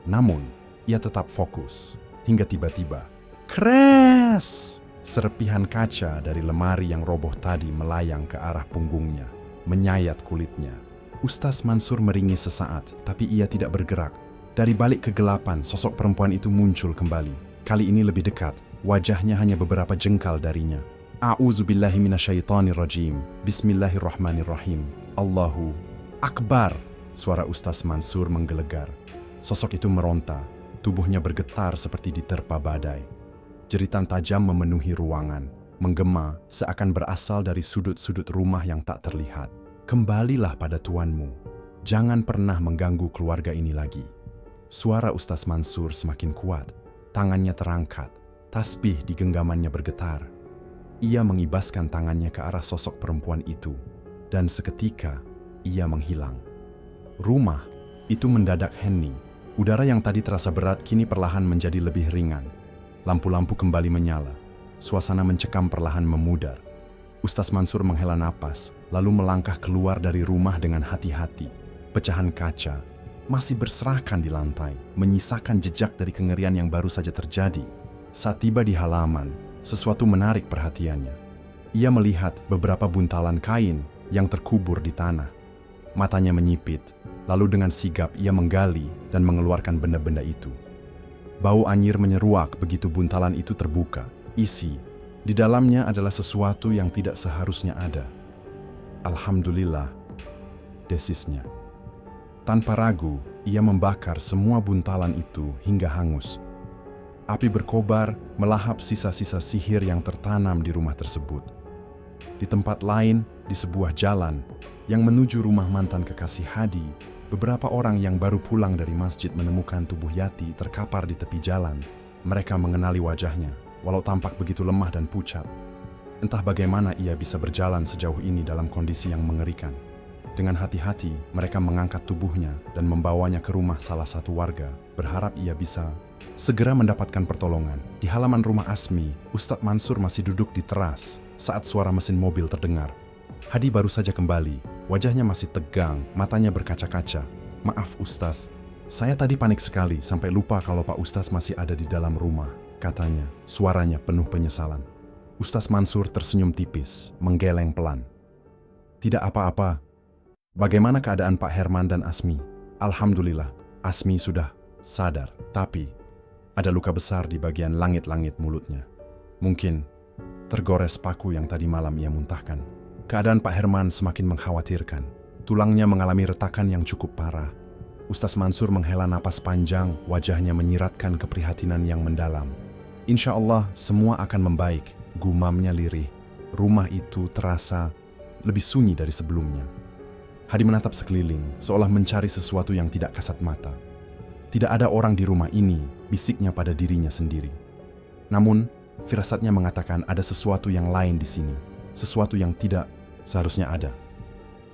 Namun, ia tetap fokus, hingga tiba-tiba, kres! Serpihan kaca dari lemari yang roboh tadi melayang ke arah punggungnya, menyayat kulitnya. Ustaz Mansur meringis sesaat, tapi ia tidak bergerak. Dari balik kegelapan, sosok perempuan itu muncul kembali. Kali ini lebih dekat, wajahnya hanya beberapa jengkal darinya. A'udzubillahi minasyaitonirrajim. Bismillahirrahmanirrahim. Allahu Akbar. Suara Ustaz Mansur menggelegar. Sosok itu meronta, tubuhnya bergetar seperti diterpa badai. Jeritan tajam memenuhi ruangan, menggema seakan berasal dari sudut-sudut rumah yang tak terlihat. Kembalilah pada tuanmu. Jangan pernah mengganggu keluarga ini lagi. Suara Ustaz Mansur semakin kuat. Tangannya terangkat. Tasbih di genggamannya bergetar. Ia mengibaskan tangannya ke arah sosok perempuan itu. Dan seketika, ia menghilang. Rumah itu mendadak hening. Udara yang tadi terasa berat kini perlahan menjadi lebih ringan. Lampu-lampu kembali menyala. Suasana mencekam perlahan memudar. Ustaz Mansur menghela napas, lalu melangkah keluar dari rumah dengan hati-hati. Pecahan kaca masih berserakan di lantai, menyisakan jejak dari kengerian yang baru saja terjadi. Saat tiba di halaman, sesuatu menarik perhatiannya. Ia melihat beberapa buntalan kain yang terkubur di tanah. Matanya menyipit, lalu dengan sigap ia menggali dan mengeluarkan benda-benda itu. Bau anyir menyeruak begitu buntalan itu terbuka. Isi di dalamnya adalah sesuatu yang tidak seharusnya ada. Alhamdulillah, desisnya. Tanpa ragu, ia membakar semua buntalan itu hingga hangus. Api berkobar melahap sisa-sisa sihir yang tertanam di rumah tersebut. Di tempat lain, di sebuah jalan yang menuju rumah mantan kekasih Hadi, beberapa orang yang baru pulang dari masjid menemukan tubuh Yati terkapar di tepi jalan. Mereka mengenali wajahnya, walau tampak begitu lemah dan pucat. Entah bagaimana ia bisa berjalan sejauh ini dalam kondisi yang mengerikan. Dengan hati-hati, mereka mengangkat tubuhnya dan membawanya ke rumah salah satu warga, berharap ia bisa segera mendapatkan pertolongan. Di halaman rumah Asmi, Ustadz Mansur masih duduk di teras saat suara mesin mobil terdengar. Hadi baru saja kembali, wajahnya masih tegang, matanya berkaca-kaca. "Maaf Ustaz, saya tadi panik sekali sampai lupa kalau Pak Ustaz masih ada di dalam rumah," katanya, suaranya penuh penyesalan. Ustaz Mansur tersenyum tipis, menggeleng pelan. "Tidak apa-apa. Bagaimana keadaan Pak Herman dan Asmi?" "Alhamdulillah, Asmi sudah sadar, tapi ada luka besar di bagian langit-langit mulutnya. Mungkin tergores paku yang tadi malam ia muntahkan." Keadaan Pak Herman semakin mengkhawatirkan. Tulangnya mengalami retakan yang cukup parah. Ustaz Mansur menghela napas panjang, wajahnya menyiratkan keprihatinan yang mendalam. "Insya Allah semua akan membaik," gumamnya lirih. Rumah itu terasa lebih sunyi dari sebelumnya. Hadi menatap sekeliling, seolah mencari sesuatu yang tidak kasat mata. "Tidak ada orang di rumah ini," bisiknya pada dirinya sendiri. Namun, firasatnya mengatakan ada sesuatu yang lain di sini, sesuatu yang tidak seharusnya ada.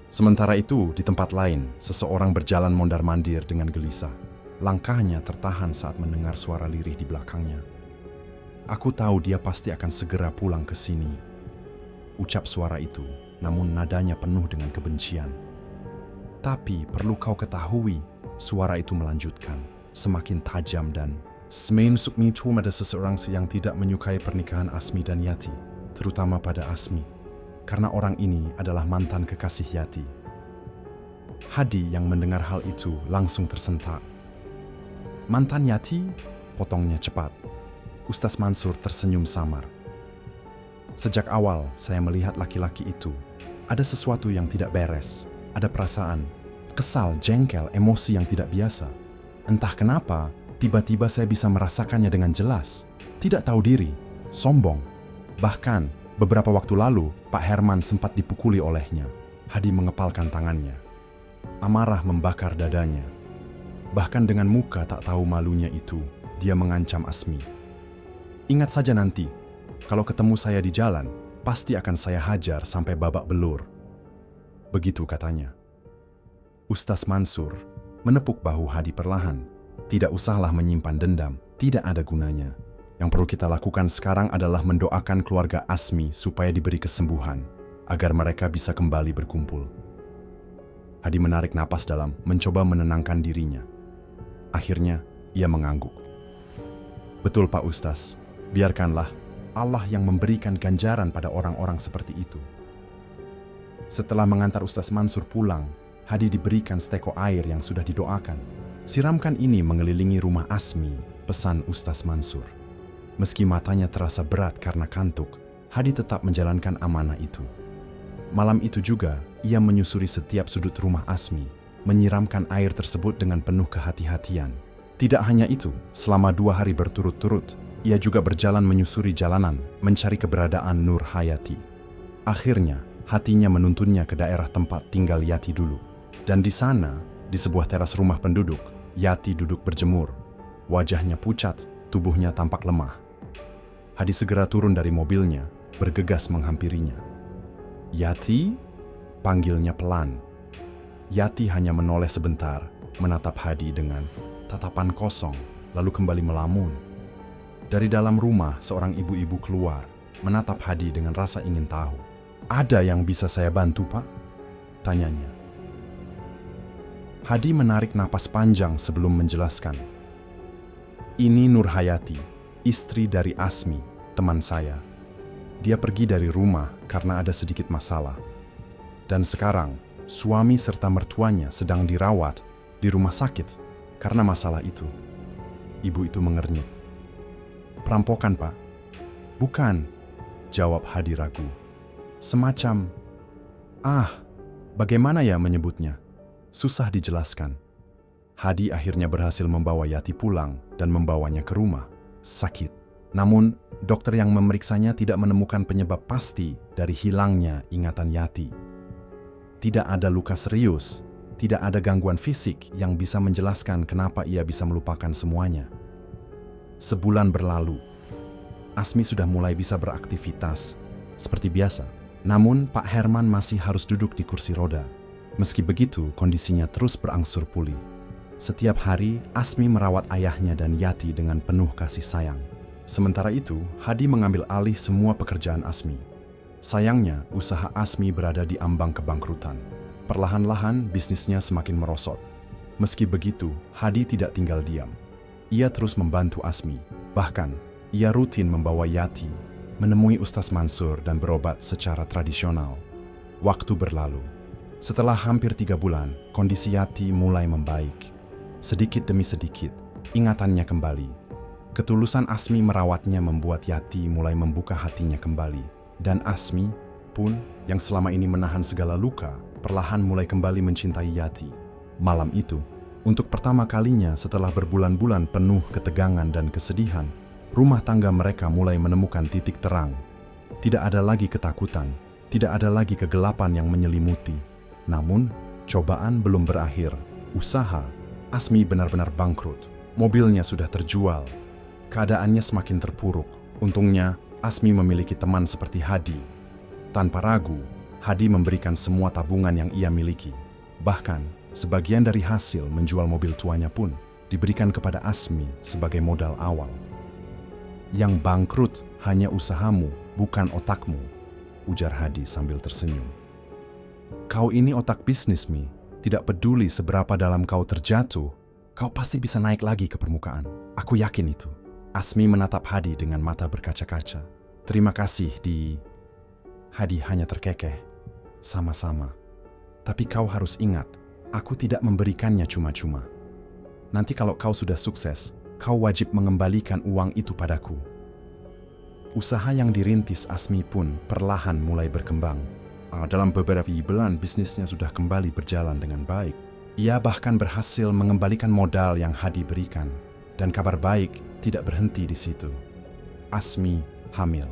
Sementara itu, di tempat lain, seseorang berjalan mondar-mandir dengan gelisah. Langkahnya tertahan saat mendengar suara lirih di belakangnya. "Aku tahu dia pasti akan segera pulang ke sini," ucap suara itu, namun nadanya penuh dengan kebencian. "Tapi perlu kau ketahui," suara itu melanjutkan, semakin tajam dan "Semenjak itu ada seseorang yang tidak menyukai pernikahan Asmi dan Yati, terutama pada Asmi, karena orang ini adalah mantan kekasih Yati." Hadi yang mendengar hal itu langsung tersentak. "Mantan Yati?" potongnya cepat. Ustaz Mansur tersenyum samar. "Sejak awal saya melihat laki-laki itu, ada sesuatu yang tidak beres, ada perasaan kesal, jengkel, emosi yang tidak biasa. Entah kenapa, tiba-tiba saya bisa merasakannya dengan jelas. Tidak tahu diri, sombong. Bahkan, beberapa waktu lalu, Pak Herman sempat dipukuli olehnya." Hadi mengepalkan tangannya. Amarah membakar dadanya. Bahkan dengan muka tak tahu malunya itu, dia mengancam Asmi. "Ingat saja nanti, kalau ketemu saya di jalan, pasti akan saya hajar sampai babak belur." Begitu katanya. Ustaz Mansur menepuk bahu Hadi perlahan. "Tidak usahlah menyimpan dendam, tidak ada gunanya. Yang perlu kita lakukan sekarang adalah mendoakan keluarga Asmi supaya diberi kesembuhan, agar mereka bisa kembali berkumpul." Hadi menarik napas dalam, mencoba menenangkan dirinya. Akhirnya, ia mengangguk. "Betul Pak Ustaz, biarkanlah Allah yang memberikan ganjaran pada orang-orang seperti itu." Setelah mengantar Ustaz Mansur pulang, Hadi diberikan seteko air yang sudah didoakan. "Siramkan ini mengelilingi rumah Asmi," pesan Ustaz Mansur. Meski matanya terasa berat karena kantuk, Hadi tetap menjalankan amanah itu. Malam itu juga, ia menyusuri setiap sudut rumah Asmi, menyiramkan air tersebut dengan penuh kehati-hatian. Tidak hanya itu, selama 2 hari berturut-turut, ia juga berjalan menyusuri jalanan, mencari keberadaan Nur Hayati. Akhirnya, hatinya menuntunnya ke daerah tempat tinggal Yati dulu. Dan di sana, di sebuah teras rumah penduduk, Yati duduk berjemur. Wajahnya pucat, tubuhnya tampak lemah. Hadi segera turun dari mobilnya, bergegas menghampirinya. "Yati?" panggilnya pelan. Yati hanya menoleh sebentar, menatap Hadi dengan tatapan kosong, lalu kembali melamun. Dari dalam rumah, seorang ibu-ibu keluar, menatap Hadi dengan rasa ingin tahu. "Ada yang bisa saya bantu, Pak?" tanyanya. Hadi menarik napas panjang sebelum menjelaskan. "Ini Nur Hayati, istri dari Asmi, teman saya. Dia pergi dari rumah karena ada sedikit masalah. Dan sekarang, suami serta mertuanya sedang dirawat di rumah sakit karena masalah itu." Ibu itu mengernyit. "Perampokan, Pak?" "Bukan," jawab Hadi ragu. "Semacam, bagaimana ya menyebutnya? Susah dijelaskan." Hadi akhirnya berhasil membawa Yati pulang dan membawanya ke rumah sakit. Namun, dokter yang memeriksanya tidak menemukan penyebab pasti dari hilangnya ingatan Yati. Tidak ada luka serius, tidak ada gangguan fisik yang bisa menjelaskan kenapa ia bisa melupakan semuanya. Sebulan berlalu, Asmi sudah mulai bisa beraktivitas seperti biasa. Namun, Pak Herman masih harus duduk di kursi roda. Meski begitu, kondisinya terus berangsur pulih. Setiap hari, Asmi merawat ayahnya dan Yati dengan penuh kasih sayang. Sementara itu, Hadi mengambil alih semua pekerjaan Asmi. Sayangnya, usaha Asmi berada di ambang kebangkrutan. Perlahan-lahan, bisnisnya semakin merosot. Meski begitu, Hadi tidak tinggal diam. Ia terus membantu Asmi. Bahkan, ia rutin membawa Yati menemui Ustaz Mansur dan berobat secara tradisional. Waktu berlalu. Setelah hampir 3 bulan, kondisi Yati mulai membaik. Sedikit demi sedikit, ingatannya kembali. Ketulusan Asmi merawatnya membuat Yati mulai membuka hatinya kembali. Dan Asmi pun, yang selama ini menahan segala luka, perlahan mulai kembali mencintai Yati. Malam itu, untuk pertama kalinya setelah berbulan-bulan penuh ketegangan dan kesedihan, rumah tangga mereka mulai menemukan titik terang. Tidak ada lagi ketakutan, tidak ada lagi kegelapan yang menyelimuti. Namun, cobaan belum berakhir. Usaha Asmi benar-benar bangkrut. Mobilnya sudah terjual. Keadaannya semakin terpuruk. Untungnya, Asmi memiliki teman seperti Hadi. Tanpa ragu, Hadi memberikan semua tabungan yang ia miliki. Bahkan, sebagian dari hasil menjual mobil tuanya pun diberikan kepada Asmi sebagai modal awal. "Yang bangkrut hanya usahamu, bukan otakmu," ujar Hadi sambil tersenyum. "Kau ini otak bisnis, Mi. Tidak peduli seberapa dalam kau terjatuh, kau pasti bisa naik lagi ke permukaan. Aku yakin itu." Asmi menatap Hadi dengan mata berkaca-kaca. "Terima kasih, Di." Hadi hanya terkekeh. "Sama-sama. Tapi kau harus ingat, aku tidak memberikannya cuma-cuma. Nanti kalau kau sudah sukses, kau wajib mengembalikan uang itu padaku." Usaha yang dirintis Asmi pun perlahan mulai berkembang. Dalam beberapa bulan, bisnisnya sudah kembali berjalan dengan baik. Ia bahkan berhasil mengembalikan modal yang Hadi berikan. Dan kabar baik tidak berhenti di situ. Asmi hamil.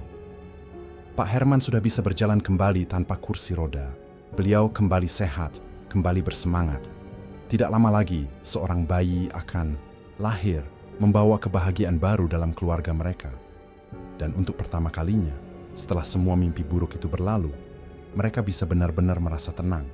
Pak Herman sudah bisa berjalan kembali tanpa kursi roda. Beliau kembali sehat, kembali bersemangat. Tidak lama lagi, seorang bayi akan lahir, membawa kebahagiaan baru dalam keluarga mereka. Dan untuk pertama kalinya, setelah semua mimpi buruk itu berlalu, mereka bisa benar-benar merasa tenang.